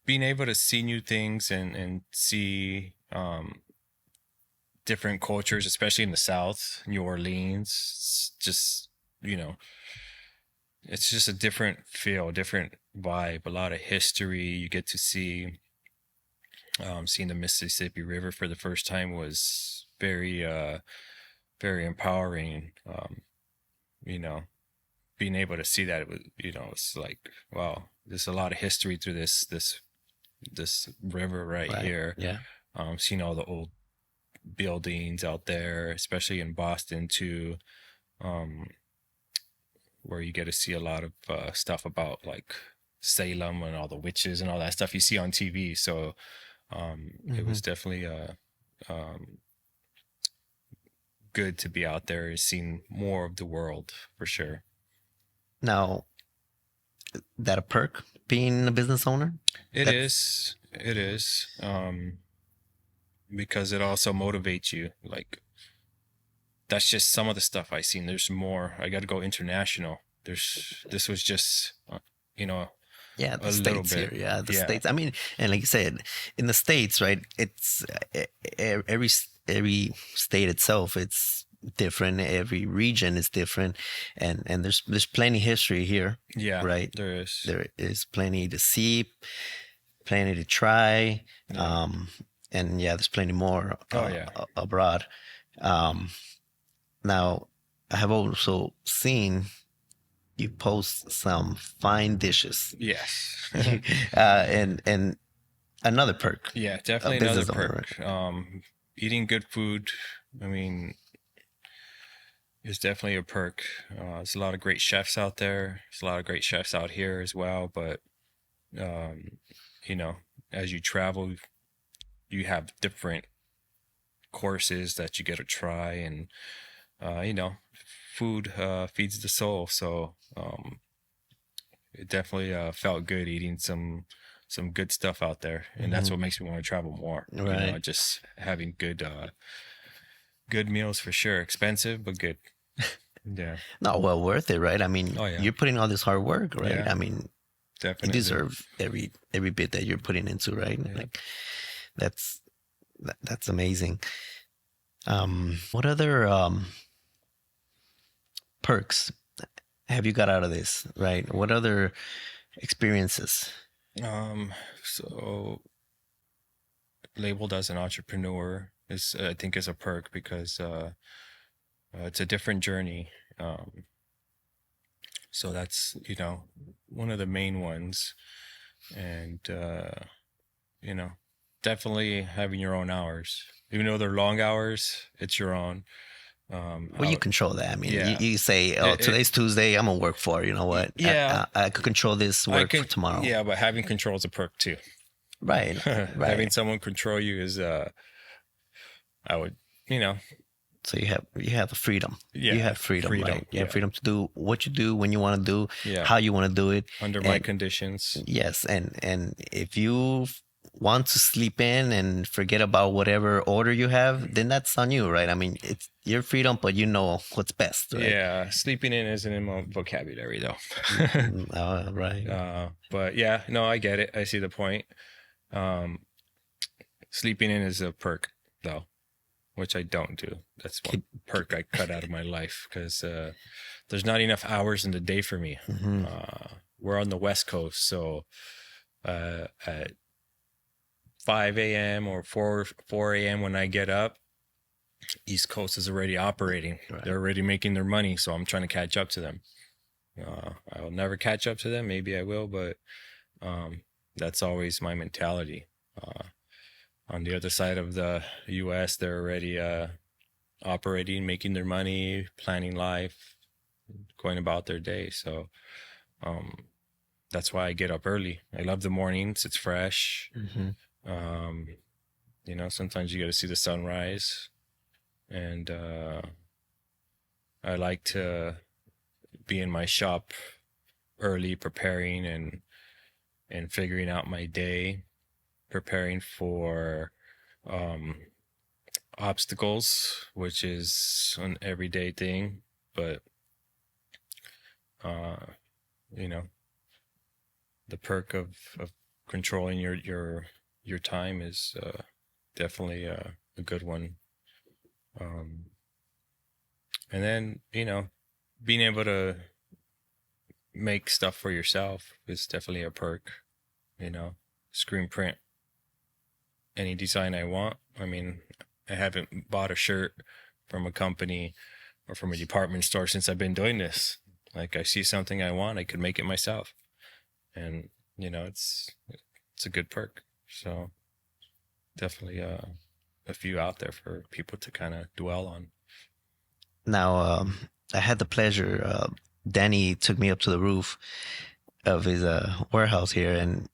being able to see new things, and see different cultures, especially in the South, New Orleans, just, you know, it's just a different feel, different vibe, a lot of history. You get to see, seeing the Mississippi River for the first time was very empowering. You know, being able to see that, it was, it's like, wow, there's a lot of history through this river right Right. here. Yeah. Seeing all the old buildings out there, especially in Boston too, um, where you get to see a lot of stuff about, like, Salem and all the witches and all that stuff you see on TV. So it Hmm. was definitely um, good to be out there, seeing more of the world for sure. Now, that a perk being a business owner? It That's is. It is. Because it also motivates you. Like, that's just some of the stuff I seen. There's more. I got to go international. This was just, you know, yeah, the a little states here. bit. Yeah, the Yeah. states. I mean, and like you said, in the states, right? It's every state itself. It's different. Every region is different, and there's plenty history here, Yeah, right? there is. There is plenty to see, plenty to try, Yeah. um, and yeah, there's plenty more Oh yeah. abroad. Um, Now, I have also seen you post some fine dishes, Yes. and another perk, Yeah, a definitely another business owner, perk. Eating good food, I mean, is definitely a perk. There's a lot of great chefs out there. There's a lot of great chefs out here as well. But um, you know, as you travel, you have different courses that you get to try, and food feeds the soul. So it definitely felt good eating some good stuff out there, and that's right? what makes me want to travel more. Right. Just having good meals for sure. Expensive but good. Yeah. Not well worth it, right? I mean, Oh yeah. you're putting all this hard work, right? Yeah. I mean, you Definitely. deserve every bit that you're putting into, right? Yeah. Like that's that's amazing. What other perks have you got out of this? Right. What other experiences? Um, so labeled as an entrepreneur is, I think, is a perk because it's a different journey. Um, so that's, one of the main ones. And, you know, definitely having your own hours. Even though they're long hours, it's your own. Well, you control that. I mean, Yeah. you say, "Oh, It, today's Tuesday. I'm gonna work for. You know what? yeah, I could control this I work for can, tomorrow." yeah, but having control is a perk too. Right. Having Right. someone control you is, I would, you know, So you have the freedom. You yeah, have freedom, freedom. right? You have Yeah. freedom to do what you do when you want to do, Yeah. how you want to do it, Under my and conditions. yes, and if you want to sleep in and forget about whatever order you have, then that's on you, right? I mean, it's your freedom, but you know what's best, right? Yeah. Sleeping in isn't in my vocabulary though. Right. But yeah, no, I get it. I see the point. Um, Sleeping in is a perk though, which I don't do. That's one perk I cut out of my life because there's not enough hours in the day for me. Hmm. We're on the West Coast, so at 5 a.m. or 4 a.m. when I get up, East Coast is already operating. Right. They're already making their money, so I'm trying to catch up to them. I will never catch up to them. Maybe I will, but that's always my mentality. On the other side of the U.S., they're already operating, making their money, planning life, going about their day. So um, that's why I get up early. I love the mornings. It's fresh. Hmm. Um, sometimes you get to see the sunrise, and I like to be in my shop early, preparing and figuring out my day, preparing for um, obstacles, which is an everyday thing, but uh, you know, the perk of controlling your time is definitely a good one. Um, and then being able to make stuff for yourself is definitely a perk. Screen print any design I want. I mean, I haven't bought a shirt from a company or from a department store since I've been doing this. Like I see something I want, I could make it myself, and it's a good perk. So definitely a few out there for people to kind of dwell on. Now, I had the pleasure. Danny took me up to the roof of his warehouse here, and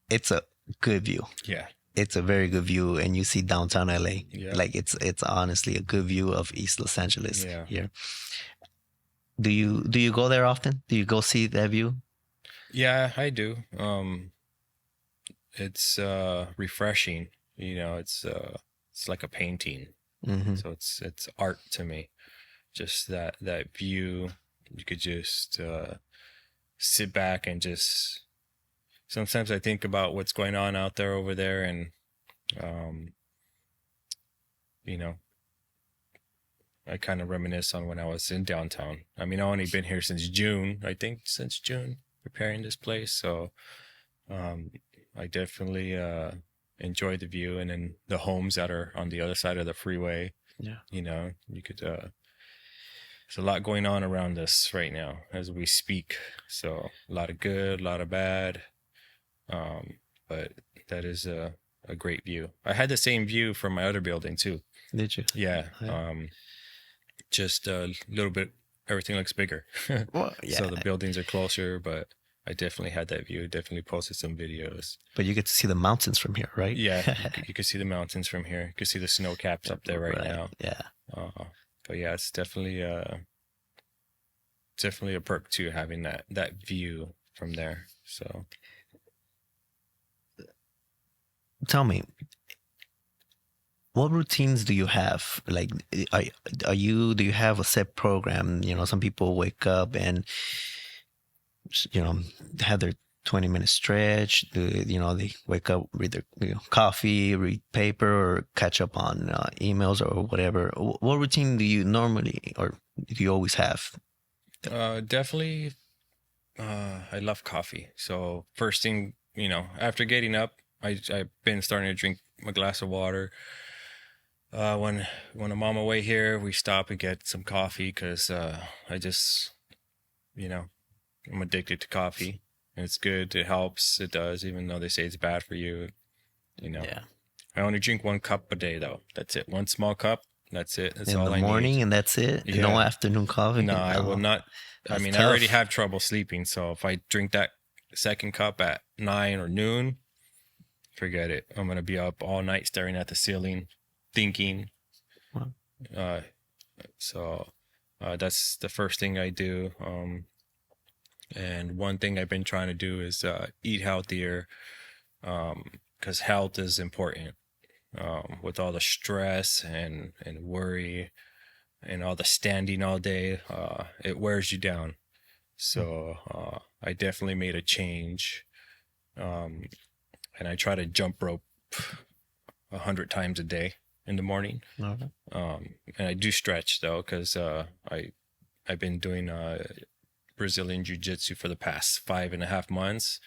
it's a good view. Yeah, It's a very good view, and you see downtown LA. yeah, Like it's honestly a good view of East Los Angeles yeah, here. Do you go there often? Do you go see that view? yeah. I do. It's refreshing. It's like a painting. Hmm. So it's art to me. Just that view. You could just sit back and just. Sometimes I think about what's going on out there over there, and um, you know, I kind of reminisce on when I was in downtown. I mean, I've only been here since June. I think since June, preparing this place. So um, I definitely enjoy the view, and then the homes that are on the other side of the freeway. Yeah. You could. There's a lot going on around us right now as we speak. So a lot of good, a lot of bad. But that is a great view. I had the same view from my other building too. Did you? Yeah. Yeah. Just a little bit, everything looks bigger. Well, So yeah. the buildings are closer, but I definitely had that view. Definitely posted some videos. But you get to see the mountains from here, right? Yeah, you could see the mountains from here. You could see the snow caps up there right now. Yeah. But yeah, it's definitely definitely a perk too, having that view from there. So Tell me, what routines do you have? Like, do you have a set program? Some people wake up and, you know, have their 20-minute stretch? They wake up, read their coffee, read paper, or catch up on emails or whatever? What routine do you normally or do you always have? Definitely. I love coffee. So first thing, after getting up, I've been starting to drink a glass of water. When I'm on my way here, we stop and get some coffee because I just, you know, I'm addicted to coffee. And it's good. It helps. It does, even though they say it's bad for you. You know, Yeah. I only drink 1 cup a day though. That's it. One small cup. That's it. That's In the all I need. morning, and that's it. No Yeah. afternoon coffee. No, I will No, not. I that's mean, I already tough. have trouble sleeping. So if I drink that second cup at 9 or noon, forget it. I'm going to be up all night staring at the ceiling, thinking. Well, Uh, so that's the first thing I do. And one thing I've been trying to do is eat healthier because health is important. With all the stress and worry and all the standing all day, it wears you down. So I definitely made a change, um, and I try to jump rope 100 times a day in the morning. okay. And I do stretch though, because I've been doing Brazilian Jiu Jitsu for the past 5.5 months,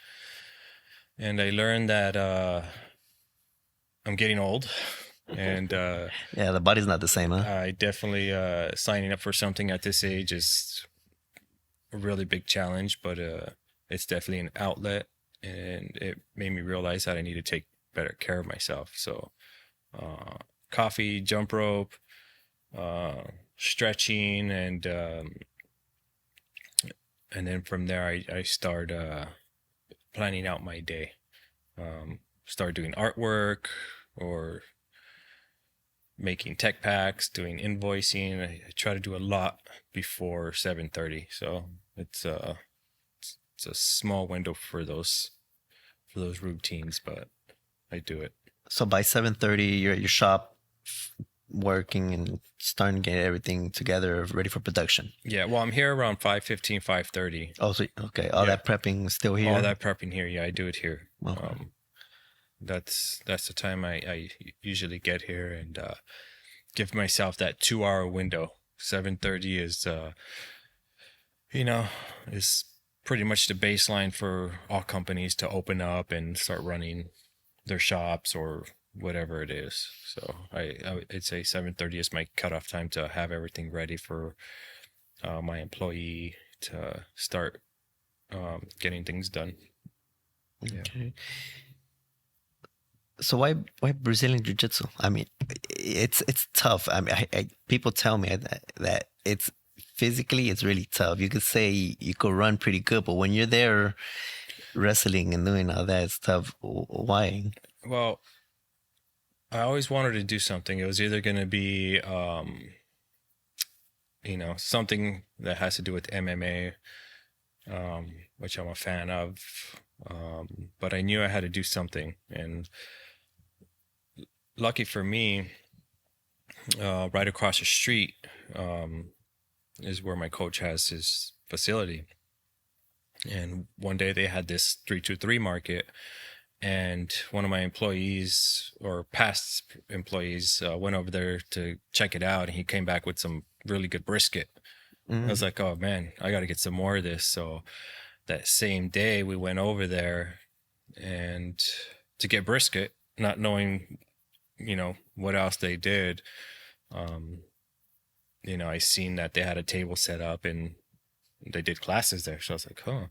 and I learned that I'm getting old, and Yeah, the body's not the same, huh? I definitely signing up for something at this age is a really big challenge, but it's definitely an outlet, and it made me realize that I need to take better care of myself. So, uh, coffee, jump rope, uh, stretching, and then from there I start planning out my day. Start doing artwork or making tech packs, doing invoicing. I try to do a lot before 7:30. So it's a small window for those routines, but I do it. So by 7:30, you're at your shop working and starting to get everything together, ready for production. Yeah, well, I'm here around 5:15, 5:30. Oh, so okay, all Yeah, that prepping is still all here. that prepping here. Yeah, I do it here. Okay. That's the time I usually get here and give myself that 2 hour window. 7:30 is you know is pretty much the baseline for all companies to open up and start running their shops or whatever it is. So I'd say 7:30 is my cutoff time to have everything ready for my employee to start getting things done. Yeah. Okay. So why Brazilian Jiu Jitsu? I mean, it's tough. I mean, people tell me that it's physically it's really tough. You could say you could run pretty good, but when you're there wrestling and doing all that, it's tough. Why? Well, I always wanted to do something. It was either going to be, something that has to do with MMA, which I'm a fan of. But I knew I had to do something. And lucky for me, right across the street is where my coach has his facility. And one day they had this 323 market, and one of my employees or past employees went over there to check it out, and he came back with some really good brisket. I was Mm, like, oh man, I got to get some more of this. So that same day we went over there and to get brisket, not knowing, what else they did. Um, I seen that they had a table set up and they did classes there. So I was like, huh.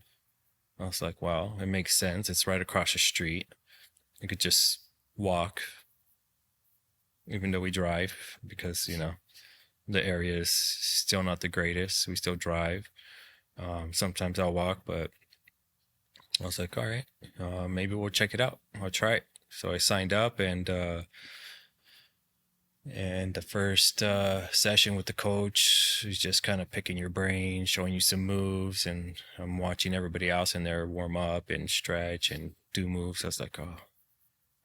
I was like, wow, it makes sense. It's right across the street. You could just walk, even though we drive, because, the area is still not the greatest. We still drive. Sometimes I'll walk, but I was like, all right, maybe we'll check it out. I'll try it. So I signed up, and the first session with the coach is just kind of picking your brain, showing you some moves, and I'm watching everybody else in there warm up and stretch and do moves. I was like, oh,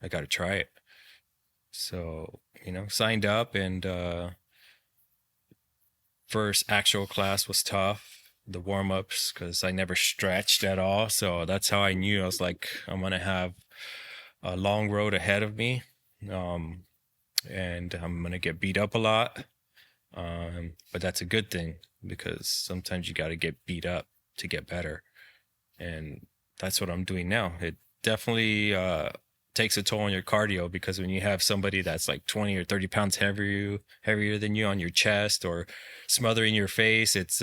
I got to try it. So, signed up, and first actual class was tough. the warm-ups because I never stretched at all. So that's how I knew. I was like, I'm gonna have a long road ahead of me, um, and I'm gonna get beat up a lot. But that's a good thing because sometimes you got to get beat up to get better, and that's what I'm doing now. It definitely takes a toll on your cardio because when you have somebody that's like 20 or 30 pounds heavier than you on your chest or smothering your face, it's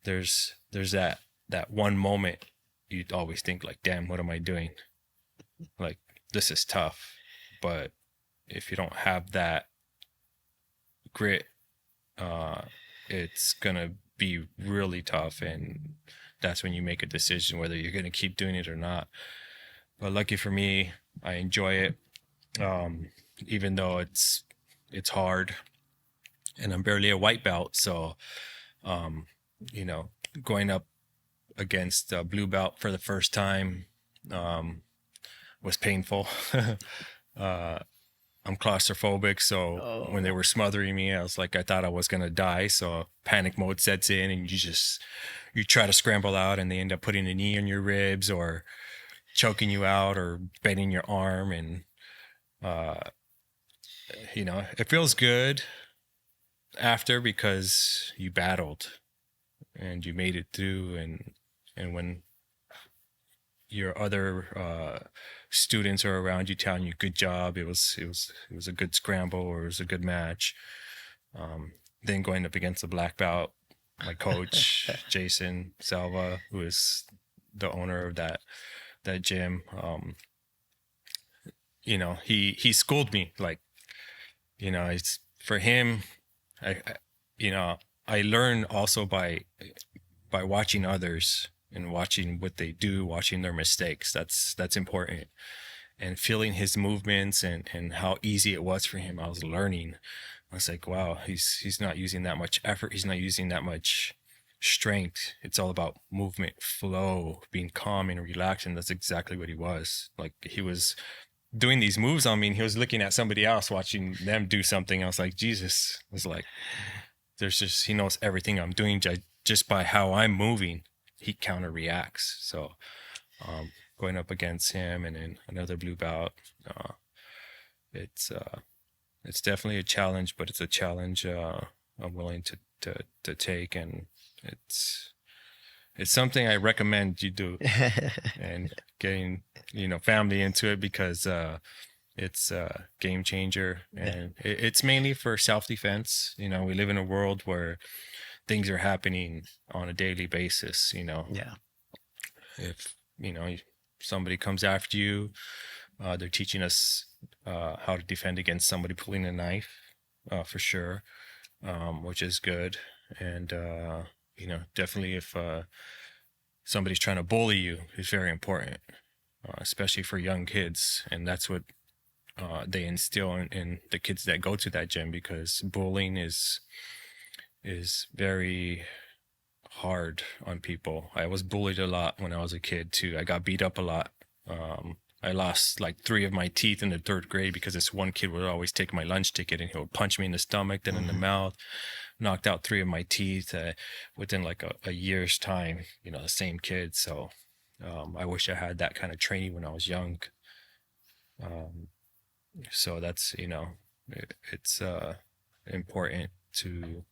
there's that one moment you'd always think like, damn, what am I doing? Like, this is tough. But if you don't have that grit, uh, it's gonna be really tough, and that's when you make a decision whether you're gonna keep doing it or not. But lucky for me, I enjoy it, um, even though it's hard, and I'm barely a white belt. So, um, you know, going up against a blue belt for the first time um, was painful. uh, I'm claustrophobic, so when they Oh. were smothering me, I was like, I thought I was gonna die. So panic mode sets in, and you try to scramble out, and they end up putting a knee on your ribs or choking you out or bending your arm, and uh, it feels good after because you battled and you made it through, and when your other students are around you telling you good job, it was a good scramble or it was a good match. um, then going up against the black belt, my coach Jason Salva, who is the owner of that gym, he schooled me, like, it's for him. I I learn also by watching others and watching what they do, watching their mistakes. That's important. And feeling his movements and how easy it was for him. I was learning. I was like, wow, he's not using that much effort. He's not using that much strength. It's all about movement, flow, being calm and relaxed. And that's exactly what he was. Like, he was doing these moves on me, and he was looking at somebody else, watching them do something. I was like, Jesus. I was like, he knows everything I'm doing just by how I'm moving. He counter reacts. So going up against him and then another blue belt, uh, it's it's definitely a challenge, but it's a challenge I'm willing to take, and it's it's something I recommend you do, and getting family into it because it's a game changer, and it's mainly for self-defense. We live in a world where things are happening on a daily basis. Yeah. If somebody comes after you, they're teaching us how to defend against somebody pulling a knife, for sure, which is good. And definitely if somebody's trying to bully you, it's very important, especially for young kids, and that's what they instill in the kids that go to that gym, because bullying is very hard on people. I was bullied a lot when I was a kid too. I got beat up a lot. I lost like 3 of my teeth in the 3rd grade because this one kid would always take my lunch ticket and he would punch me in the stomach, then in the mouth. Knocked out 3 of my teeth within like a year's time. The same kid. So I wish I had that kind of training when I was young. So that's it's important to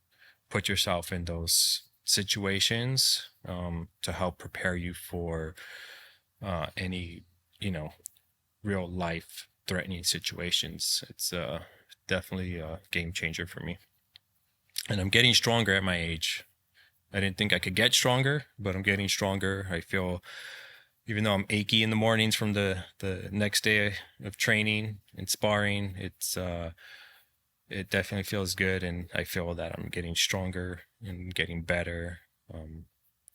put yourself in those situations, to help prepare you for any real life threatening situations. It's definitely a game changer for me, and I'm getting stronger at my age. I didn't think I could get stronger, but I'm getting stronger. I feel, even though I'm achy in the mornings from the next day of training and sparring, it definitely feels good, and I feel that I'm getting stronger and getting better.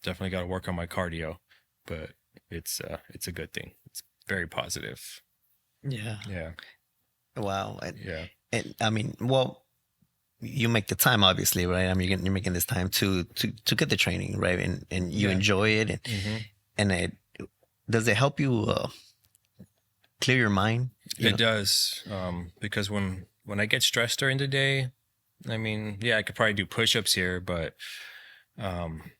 Definitely got to work on my cardio, but it's a good thing. It's very positive. Yeah. Yeah, Wow. yeah, And I mean, well, you make the time, obviously, right? I mean, you're making this time to get the training, right? And you yeah. enjoy it, hmm and does it help you clear your mind? It does, because when I get stressed during the day, I mean, yeah, I could probably do push-ups here, but um,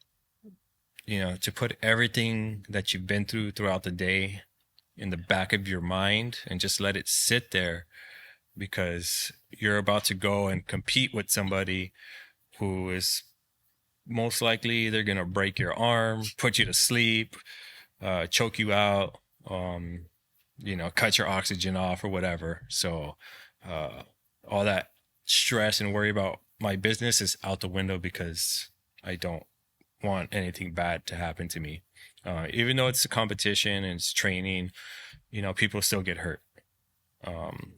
to put everything that you've been through throughout the day in the back of your mind and just let it sit there, because you're about to go and compete with somebody who is most likely either going to break your arm, put you to sleep, choke you out, cut your oxygen off or whatever. So all that stress and worry about my business is out the window, because I don't want anything bad to happen to me. Even though it's a competition and it's training, people still get hurt.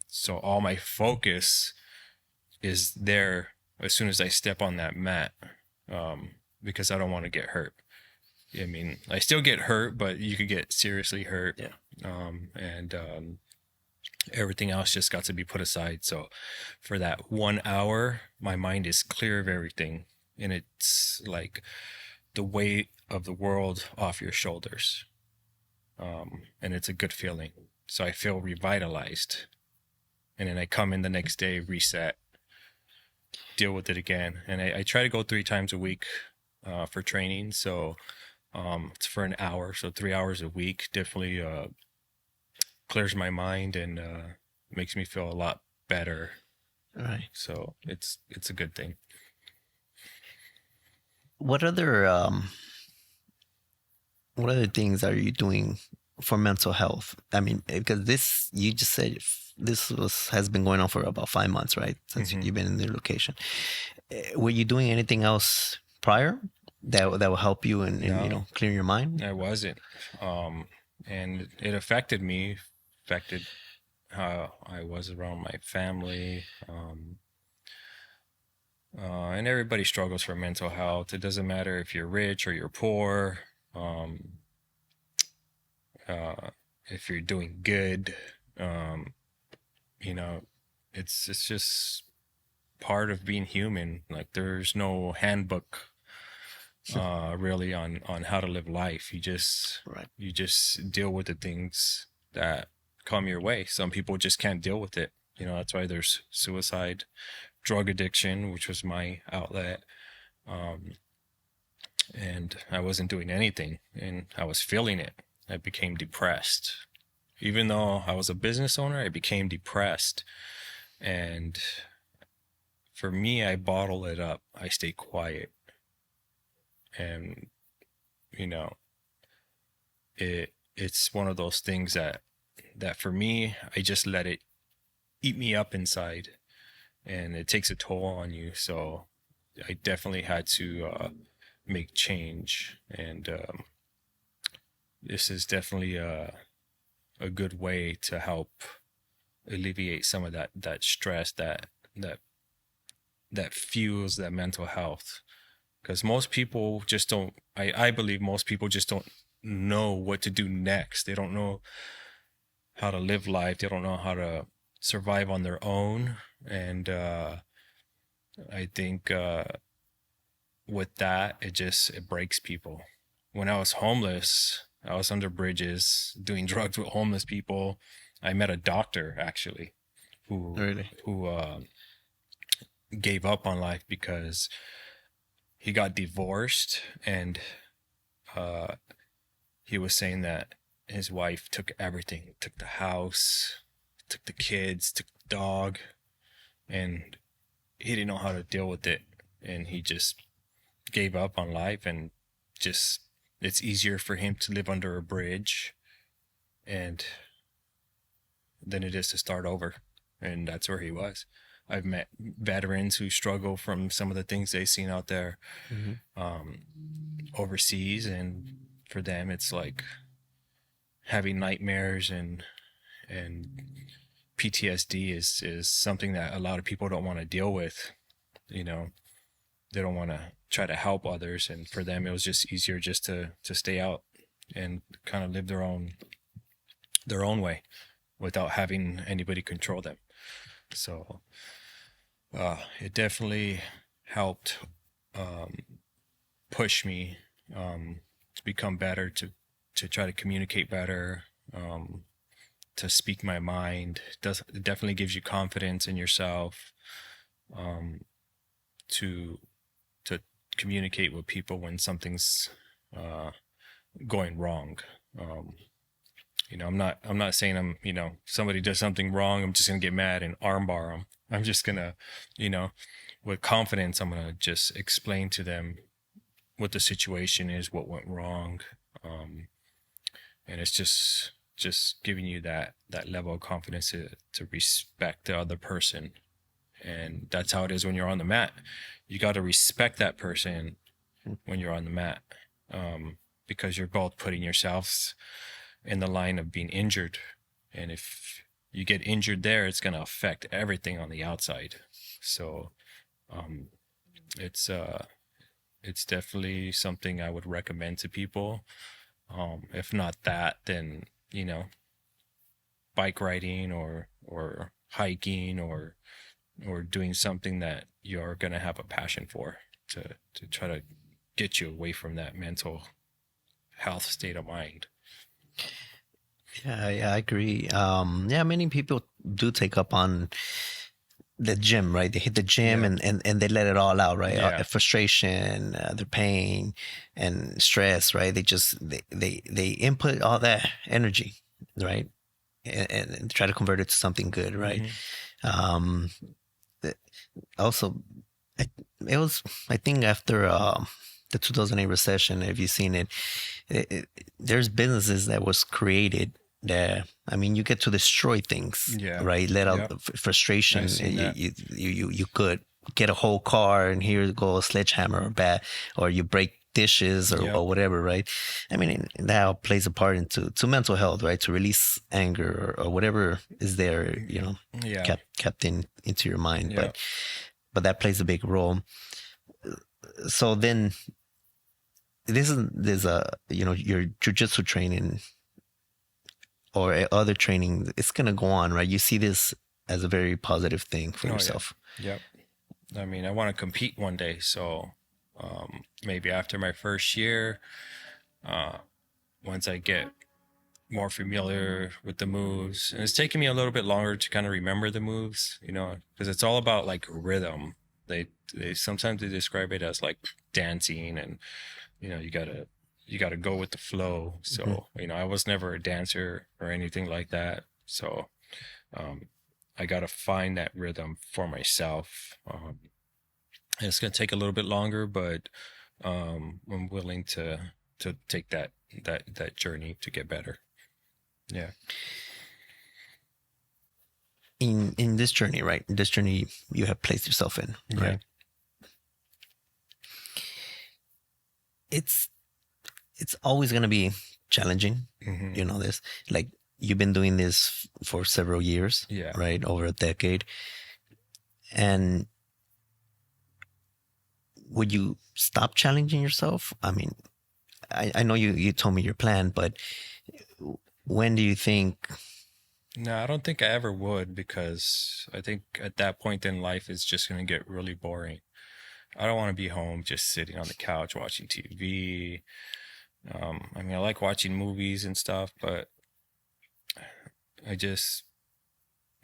So all my focus is there as soon as I step on that mat, because I don't want to get hurt. I mean, I still get hurt, but you could get seriously hurt. Yeah. And everything else just got to be put aside. So for that 1 hour, my mind is clear of everything. And it's like the weight of the world off your shoulders. And it's a good feeling. So I feel revitalized. And then I come in the next day, reset, deal with it again. And I try to go 3 times a week for training. So it's for an hour. So 3 hours a week definitely clears my mind and makes me feel a lot better. All right. So it's a good thing. What other things are you doing for mental health? I mean, because this, you just said has been going on for about 5 months, right? Since Mhm. you've been in the location. Were you doing anything else prior that will help you and No. clear your mind? I wasn't. And it affected me, affected how I was around my family. And everybody struggles for mental health. It doesn't matter if you're rich or you're poor. If you're doing good, you know, it's just part of being human. Like there's no handbook really on how to live life. Right. You just deal with the things that come your way. Some people just can't deal with it. That's why there's suicide, drug addiction, which was my outlet. And I wasn't doing anything and I was feeling it. I became depressed. Even though I was a business owner, I became depressed. And for me, I bottle it up. I stay quiet. And, you know, it's one of those things that for me, I just let it eat me up inside, and it takes a toll on you. So I definitely had to make change, and this is definitely a good way to help alleviate some of that stress that fuels that mental health. Because most people just don't. I believe most people just don't know what to do next. They don't know how to live life. They don't know how to survive on their own. And I think with that, it breaks people. When I was homeless, I was under bridges doing drugs with homeless people. I met a doctor actually Really? who gave up on life because he got divorced, and he was saying that his wife took everything, took the house, took the kids, took the dog, and he didn't know how to deal with it, and he just gave up on life. And just it's easier for him to live under a bridge and than it is to start over. And that's where he was. I've met veterans who struggle from some of the things they've seen out there overseas, and for them it's like having nightmares, and PTSD is something that a lot of people don't want to deal with. They don't want to try to help others, and for them it was just easier just to stay out and kind of live their own way without having anybody control them. So it definitely helped push me to become better, to try to communicate better, to speak my mind. It definitely gives you confidence in yourself, to communicate with people when something's uh, going wrong. Um, I'm not saying somebody does something wrong, I'm just gonna get mad and armbar them. I'm just gonna, you know, with confidence, I'm gonna just explain to them what the situation is, what went wrong, um, and it's just giving you that level of confidence to respect the other person. And that's how it is when you're on the mat. You got to respect that person when you're on the mat, because you're both putting yourselves in the line of being injured. And if you get injured there, it's going to affect everything on the outside. So um, it's it's definitely something I would recommend to people. If not that, then bike riding or hiking or doing something that you're going to have a passion for, to try to get you away from that mental health state of mind. Yeah, yeah, I agree. Yeah, many people do take up on the gym, right? They hit the gym Yeah. and they let it all out, right? Yeah. Frustration, their pain and stress, right? They input all that energy, right? And try to convert it to something good, right? Hmm. Um, also, I, it was, I think after the 2008 recession, have you seen it? There's businesses that was created that, I mean, you get to destroy things, Yeah. right? Let out Yep. the I frustration. seen that. You could get a whole car and here go a sledgehammer or bat, or you break dishes Yep. or whatever, right? I mean, that all plays a part into to mental health, right? To release anger or whatever is there, Yeah. kept into your mind. Yeah. But that plays a big role. So then there's a your jujitsu training or other training, it's gonna go on, right? You see this as a very positive thing for Oh yeah. yourself. Yep. I mean, I want to compete one day, so maybe after my first year, uh, once I get more familiar with the moves, and it's taking me a little bit longer to kind of remember the moves, because it's all about like rhythm. They sometimes they describe it as like dancing, and you gotta go with the flow. Mhm. So I was never a dancer or anything like that. So um, I gotta find that rhythm for myself. And it's gonna take a little bit longer, but I'm willing to take that journey to get better. Yeah. In this journey, right? In this journey you have placed yourself in, Yeah. right? It's it's always gonna be challenging. Hmm. You know this. Like you've been doing this for several years, Yeah. right? Over a decade. And would you stop challenging yourself? I mean, I know you told me your plan, but when do you think? No, I don't think I ever would, because I think at that point in life it's just gonna get really boring. I don't want to be home just sitting on the couch watching TV. I mean, I like watching movies and stuff, but I just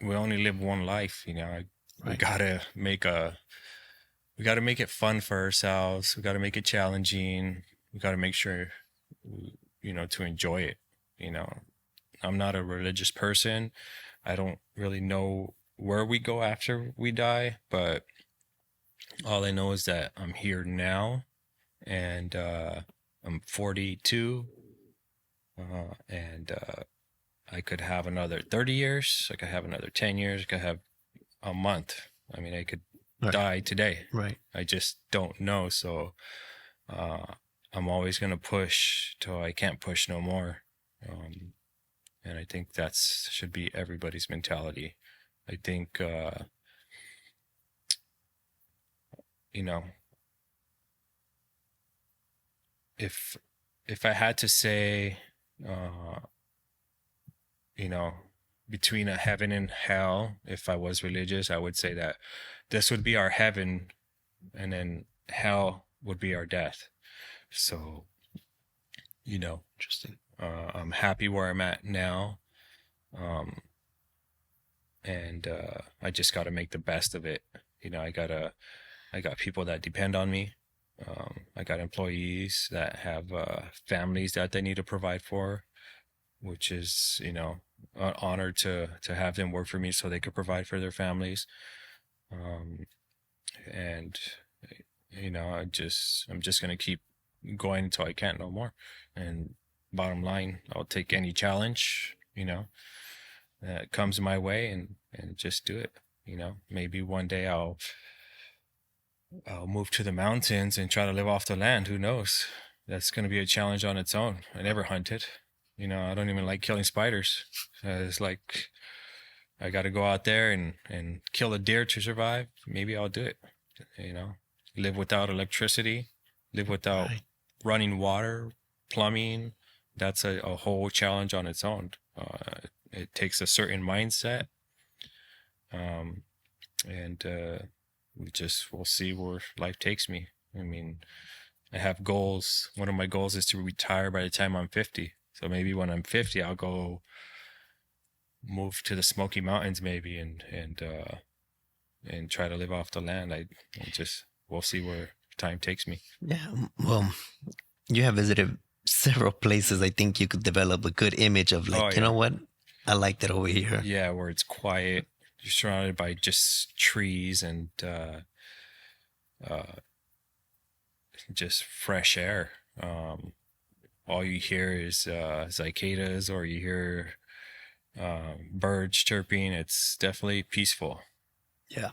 we only live one life, we Right. gotta make a we got to make it fun for ourselves. We got to make it challenging. We got to make sure, to enjoy it. You know, I'm not a religious person. I don't really know where we go after we die, but all I know is that I'm here now, and I'm 42, and I could have another 30 years. I could have another 10 years. I could have a month. I mean, I could Right. die today. Right. I just don't know. So uh, I'm always going to push till I can't push no more. Um, and I think that's should be everybody's mentality. I think, you know, if if I had to say, uh, you know, between a heaven and hell, if I was religious, I would say that this would be our heaven, and then hell would be our death. So, you know, Interesting. I'm happy where I'm at now. Um, and I just got to make the best of it. I got people that depend on me. I I got employees that have families that they need to provide for, which is, an honor to have them work for me so they could provide for their families. Um, and I'm just gonna keep going until I can't no more. And bottom line, I'll take any challenge, that comes my way, and just do it. Maybe one day I'll move to the mountains and try to live off the land. Who knows? That's going to be a challenge on its own. I never hunted. I don't even like killing spiders. It's like I got to go out there and kill a deer to survive. Maybe I'll do it. Live without electricity, live without Right. running water, plumbing. That's a whole challenge on its own. It takes a certain mindset. And we'll see where life takes me. I mean, I have goals. One of my goals is to retire by the time I'm 50. So maybe when I'm 50, I'll go move to the Smoky Mountains maybe and try to live off the land. We'll see where time takes me. Yeah. Well, you have visited several places. I think you could develop a good image of like, Oh, you yeah. know what? I like that over here. Yeah, where it's quiet. You're surrounded by just trees and just fresh air. All you hear is cicadas, or you hear birds chirping. It's definitely peaceful. Yeah.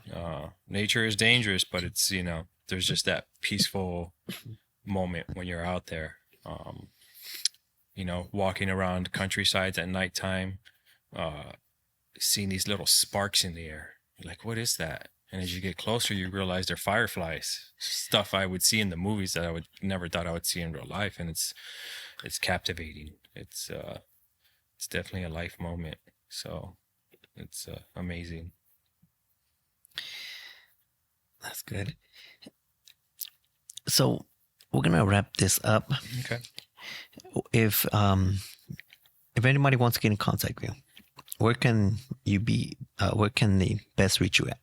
Nature is dangerous, but it's, there's just that peaceful moment when you're out there. Walking around countrysides at nighttime, seeing these little sparks in the air. You're like, what is that? And as you get closer, you realize they're fireflies. Stuff I would see in the movies that I would never thought I would see in real life, and it's captivating. It's definitely a life moment. So it's amazing. That's good. So we're gonna wrap this up. Okay. If anybody wants to get in contact with you, where can you be? Where can they best reach you at?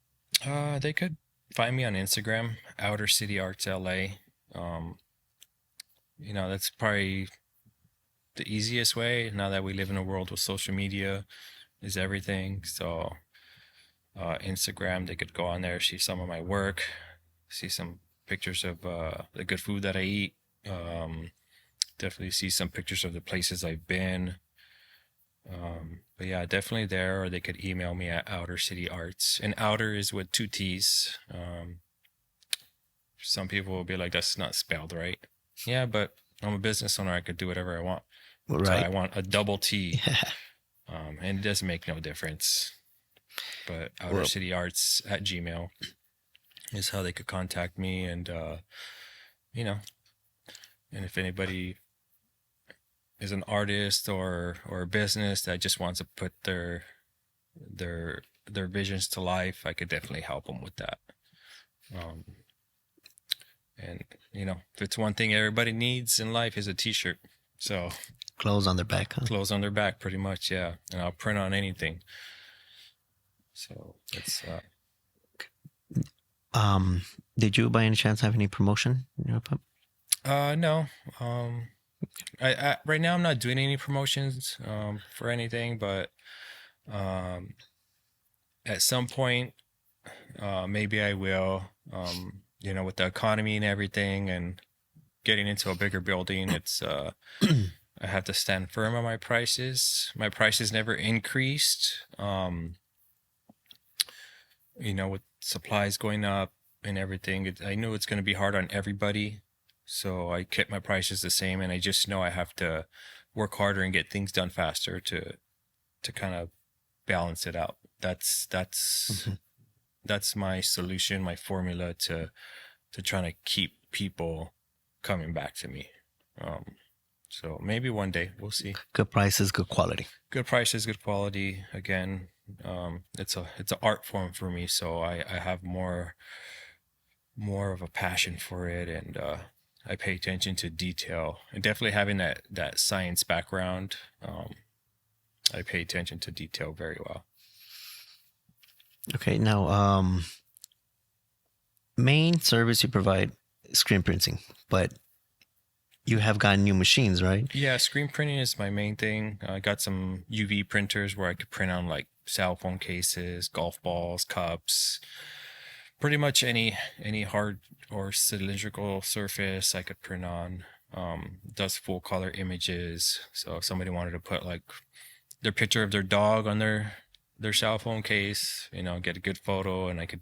They could find me on Instagram, Outer City Arts LA. That's probably the easiest way now that we live in a world with social media is everything. So Instagram, they could go on there, see some of my work, see some pictures of the good food that I eat. Definitely see some pictures of the places I've been. But yeah, definitely there, or they could email me at Outer City Arts. And outer is with 2 T's. Some people will be like, that's not spelled right. Yeah, but I'm a business owner. I could do whatever I want. Right. So I want a double T. And it doesn't make no difference. But Outer City Arts at Gmail is how they could contact me. And, and if anybody is an artist or a business that just wants to put their visions to life, I could definitely help them with that. And if it's one thing everybody needs in life is a t-shirt. So clothes on their back, huh? Clothes on their back, pretty much, yeah. And I'll print on anything. So it's did you by any chance have any promotion in your pub? No. I right now I'm not doing any promotions for anything, but at some point maybe I will. With the economy and everything and getting into a bigger building, it's I have to stand firm on my prices. My prices never increased. With supplies going up and everything, I knew it's going to be hard on everybody. So I kept my prices the same, and I just know I have to work harder and get things done faster to kind of balance it out. That's my solution, my formula to trying to keep people coming back to me. So maybe one day, we'll see. Good prices, good quality. Good prices, good quality. Again, it's an art form for me, so I have more of a passion for it, and I pay attention to detail. And definitely having that science background, I pay attention to detail very well. Okay, now main service you provide screen printing, but you have gotten new machines, right? Yeah, screen printing is my main thing. I got some UV printers where I could print on like cell phone cases, golf balls, cups, pretty much any hard or cylindrical surface I could print on. Does full color images. So if somebody wanted to put like their picture of their dog on their cell phone case, get a good photo, and I could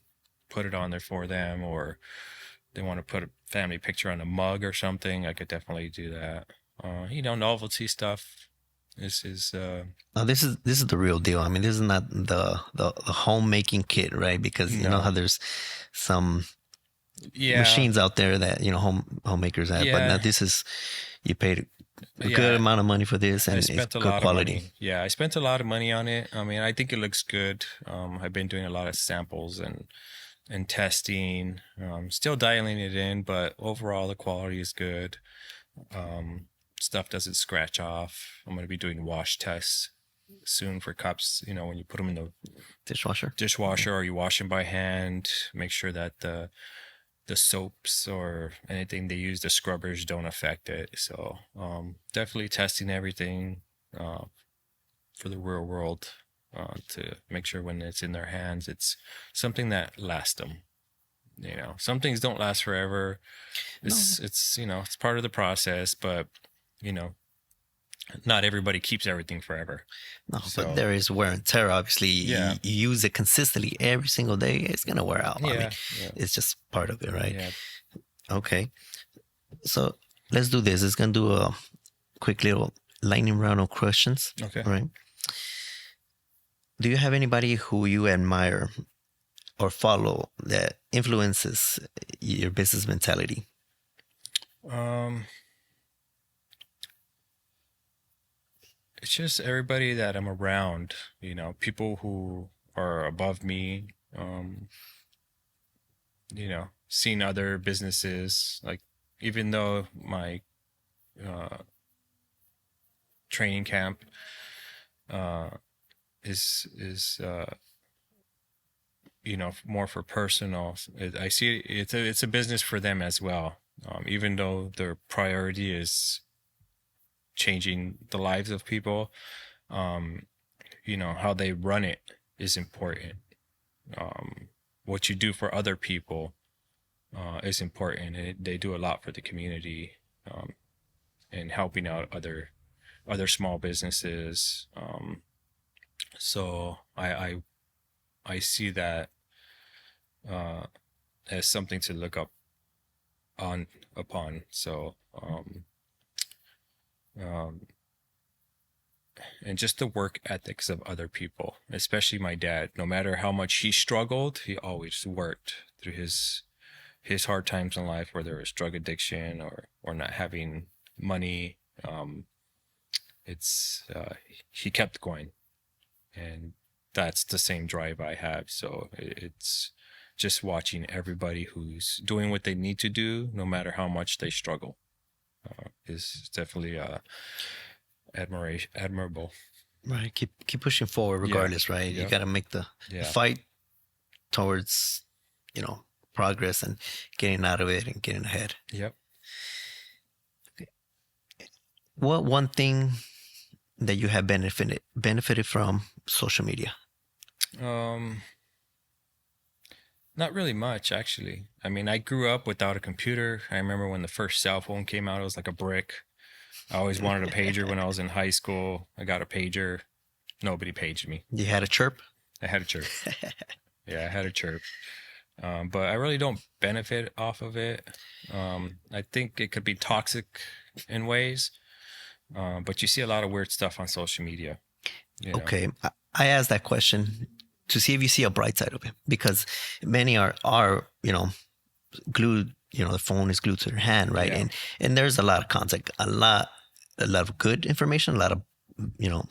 put it on there for them, or they want to put a family picture on a mug or something, I could definitely do that. Novelty stuff is Now this is the real deal. I mean, this is not the homemaking kit, right? Because you know how no, there's some yeah, machines out there that homemakers have, but now yeah, this is you paid a good yeah. amount of money for this, I and it's spent a good lot of quality. money. Yeah, I spent a lot of money on it. I mean, I think it looks good. I've been doing a lot of samples and testing. Still dialing it in, but overall the quality is good. Um, Stuff doesn't scratch off. I'm going to be doing wash tests soon for cups. When you put them in the Dishwasher. dishwasher or you wash them by hand, make sure that the soaps or anything they use, the scrubbers don't affect it. So definitely testing everything uh, for the real world to make sure when it's in their hands, it's something that lasts them. Some things don't last forever. No, It's part of the process, but you know, not everybody keeps everything forever. no, but So there is wear and tear. Obviously, yeah, you use it consistently every single day, it's gonna wear out. I mean, yeah, yeah, it's just part of it, right? yeah. Okay, so let's do this. It's gonna do a quick little lightning round of questions, Okay. all right? Do you have anybody who you admire or follow that influences your business mentality? Um, it's just everybody that I'm around. People who are above me. Seeing other businesses, like even though my uh, training camp uh, is more for personal. I see it's a business for them as well. Even though their priority is changing the lives of people, um, how they run it is important. Um, what you do for other people is important, and they do a lot for the community, um, and helping out other small businesses. So I see that uh, as something to look up on upon. So um, and just the work ethics of other people, especially my dad. No matter how much he struggled, he always worked through his hard times in life, whether it was drug addiction or not having money. It's he kept going, and that's the same drive I have. So it's just watching everybody who's doing what they need to do, no matter how much they struggle, is definitely admirable. Right, keep pushing forward Yeah. regardless, right? You Yep. got to make the Yeah. fight towards, you know, progress and getting out of it and getting ahead. Yep. What one thing that you have benefited from social media? Um, Not really much, actually. I mean, I grew up without a computer. I remember when the first cell phone came out, it was like a brick. I always wanted a pager when I was in high school. I got a pager. Nobody paged me. You had a chirp? I had a chirp. Yeah, I had a chirp. But I really don't benefit off of it. I think it could be toxic in ways. But you see a lot of weird stuff on social media. Okay, I asked that question to see if you see a bright side of it because many are glued. The phone is glued to their hand, right? Yeah. And there's a lot of content, a lot of good information, a lot of you know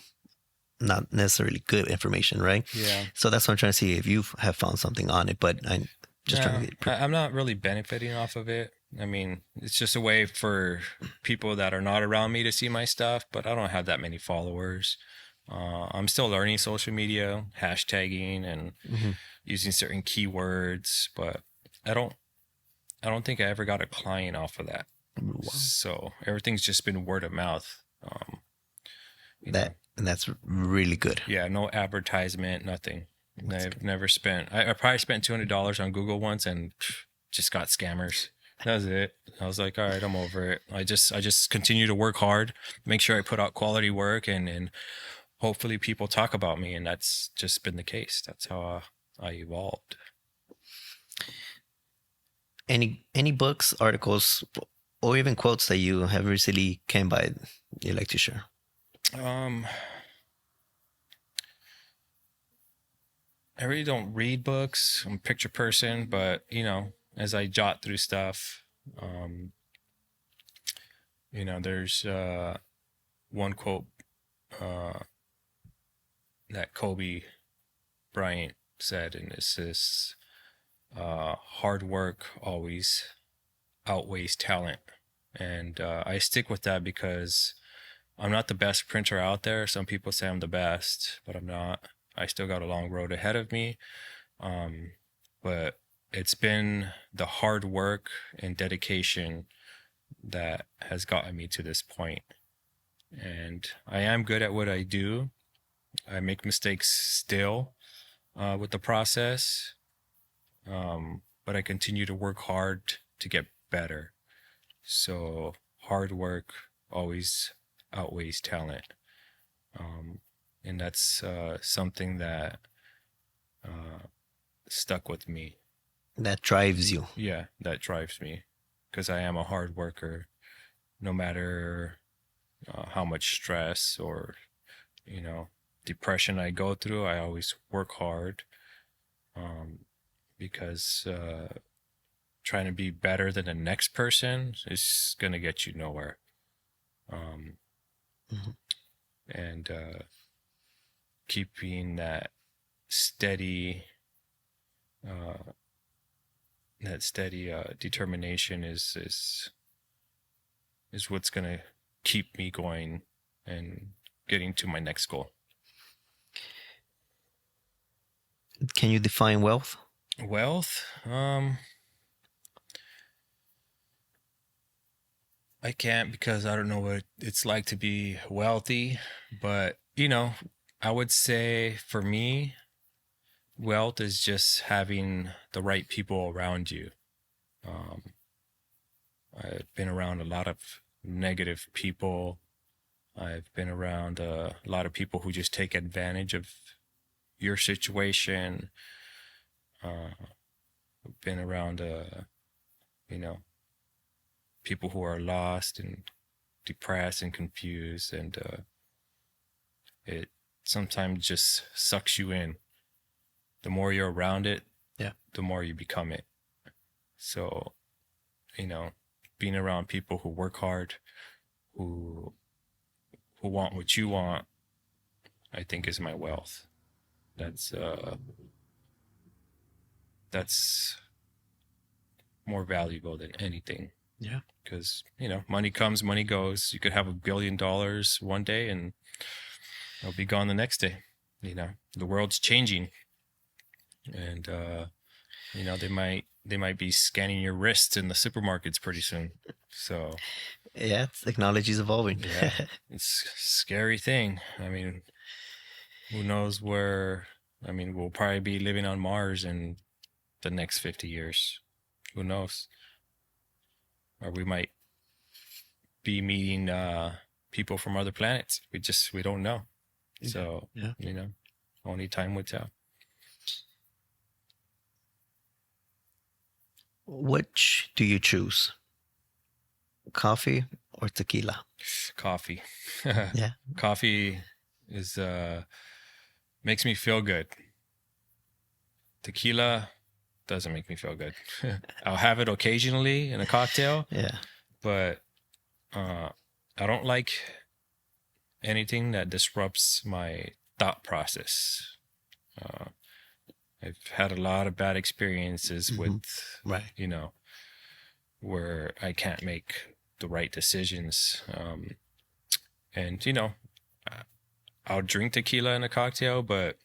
not necessarily good information, right? Yeah. So that's what I'm trying to see if you have found something on it. But I'm just trying No, to get. I'm not really benefiting off of it. I mean, it's just a way for people that are not around me to see my stuff, but I don't have that many followers. I'm still learning social media, hashtagging and Mhm. using certain keywords, but I don't I don't think I ever got a client off of that. Wow. So everything's just been word of mouth. You know, That's really good. yeah, no advertisement, nothing. That's I've good. never spent. I probably spent $200 on Google once, and just got scammers. That was it. I was like, all right, I'm over it. I just continue to work hard, make sure I put out quality work, and hopefully people talk about me, and that's just been the case. That's how I evolved. Any books, articles, or even quotes that you have recently came by you like to share? Um, I really don't read books. I'm a picture person, but as I jot through stuff, um, there's one quote uh, that Kobe Bryant said, and it's this: hard work always outweighs talent. And I stick with that because I'm not the best printer out there. Some people say I'm the best, but I'm not. I still got a long road ahead of me. Um, but it's been the hard work and dedication that has gotten me to this point. And I am good at what I do. I make mistakes still with the process, but I continue to work hard to get better. So hard work always outweighs talent. Um, and that's something that uh, stuck with me. That drives you. Yeah, that drives me because I am a hard worker. No matter how much stress or depression I go through, I always work hard, um, because trying to be better than the next person is gonna get you nowhere. Um, Mhm. and keeping steady uh, that steady determination is what's gonna keep me going and getting to my next goal. Can you define wealth? Wealth, I can't because I don't know what it's like to be wealthy, but I would say for me, wealth is just having the right people around you. Um, I've been around a lot of negative people. I've been around a lot of people who just take advantage of your situation. Been around, you know, people who are lost and depressed and confused, and it sometimes just sucks you in. The more you're around it, Yeah. the more you become it. So, you know, being around people who work hard, who want what you want, I think is my wealth. That's more valuable than anything. Yeah. Because money comes, money goes. You could have $1 billion one day, and it'll be gone the next day. The world's changing, and they might be scanning your wrists in the supermarkets pretty soon. So Yeah, technology is evolving. yeah, it's a scary thing. I mean, who knows where? I mean, we'll probably be living on Mars in the next 50 years. Who knows? Or we might be meeting people from other planets. We don't know. So Yeah. only time would tell. Which do you choose? Coffee or tequila? Coffee. Yeah. Coffee is makes me feel good. Tequila doesn't make me feel good. I'll have it occasionally in a cocktail, Yeah. but I don't like anything that disrupts my thought process. I've had a lot of bad experiences with, Right. where I can't make the right decisions. And, I'll drink tequila in a cocktail, but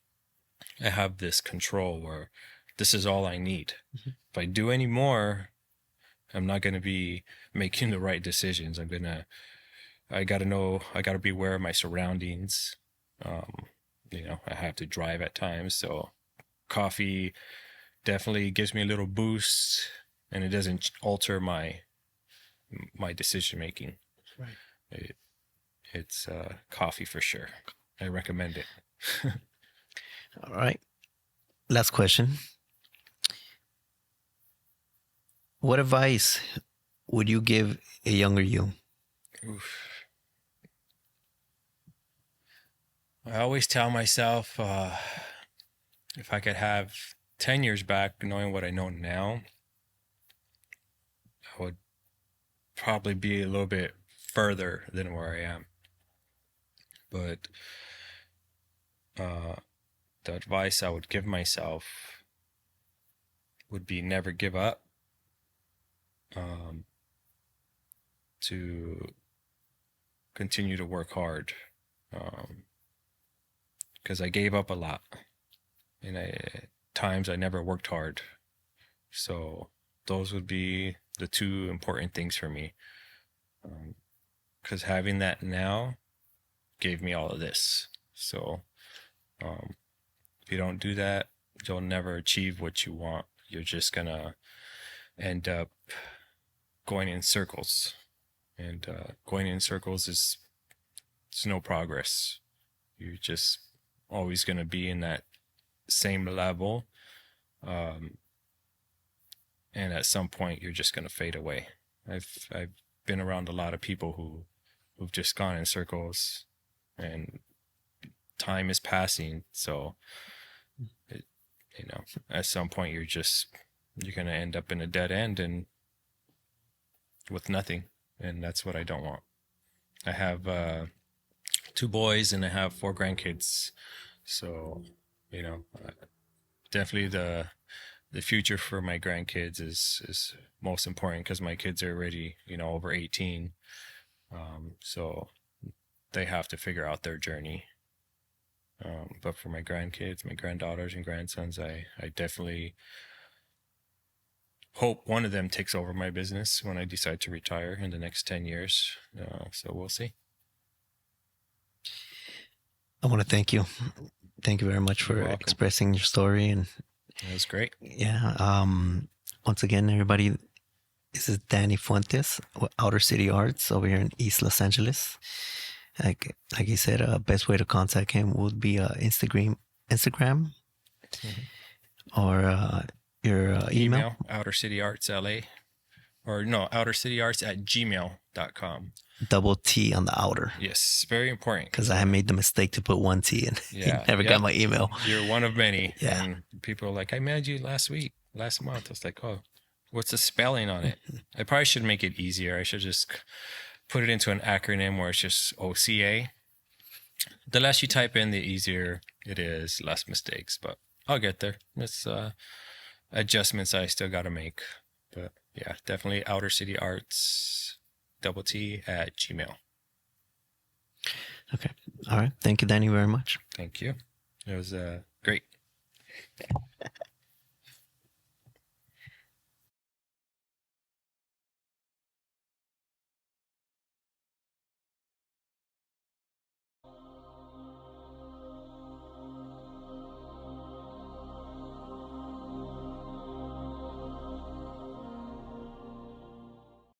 I have this control where this is all I need. If I do any more, I'm not going to be making the right decisions. I got to know, I got to be aware of my surroundings. Um, I have to drive at times. So coffee definitely gives me a little boost, and it doesn't alter my decision making. Right. It's coffee for sure. I recommend it. All right. Last question. What advice would you give a younger you? Oof. I always tell myself if I could have 10 years back, knowing what I know now, I would probably be a little bit further than where I am. But the advice I would give myself would be never give up. To continue to work hard, because I gave up a lot, and times I never worked hard. So those would be the two important things for me, because having that now gave me all of this. So if you don't do that, you'll never achieve what you want. You're just gonna end up going in circles, and going in circles it's no progress. You're just always going to be in that same level, and at some point you're just going to fade away. I've been around a lot of people who've just gone in circles, and time is passing. So at some point you're going to end up in a dead end and with nothing, and that's what I don't want. I have 2 boys and I have 4 grandkids, so definitely the future for my grandkids is most important, because my kids are already over 18, so they have to figure out their journey. But for my grandkids, my granddaughters and grandsons, I definitely hope one of them takes over my business when I decide to retire in the next 10 years. So we'll see. I want to thank you. Thank you very much for expressing your story. And it was great. Yeah. Once again, everybody, this is Danny Fuentes, Outer City Arts over here in East Los Angeles. Like he said, best way to contact him would be Instagram, or your email. Outer City Arts LA, or no, outercityarts@gmail.com. Double T on the outer. Yes, very important. Because I made the mistake to put 1 T and he never got my email. You're one of many. Yeah. And people are like, I mailed you last month. I was like, oh, what's the spelling on it? I probably should make it easier. I should just put it into an acronym where it's just OCA. The less you type in, the easier it is, less mistakes. But I'll get there. It's adjustments I still got to make. But yeah, definitely Outer City Arts, double T at Gmail. Okay. All right. Thank you, Danny, very much. Thank you. It was great.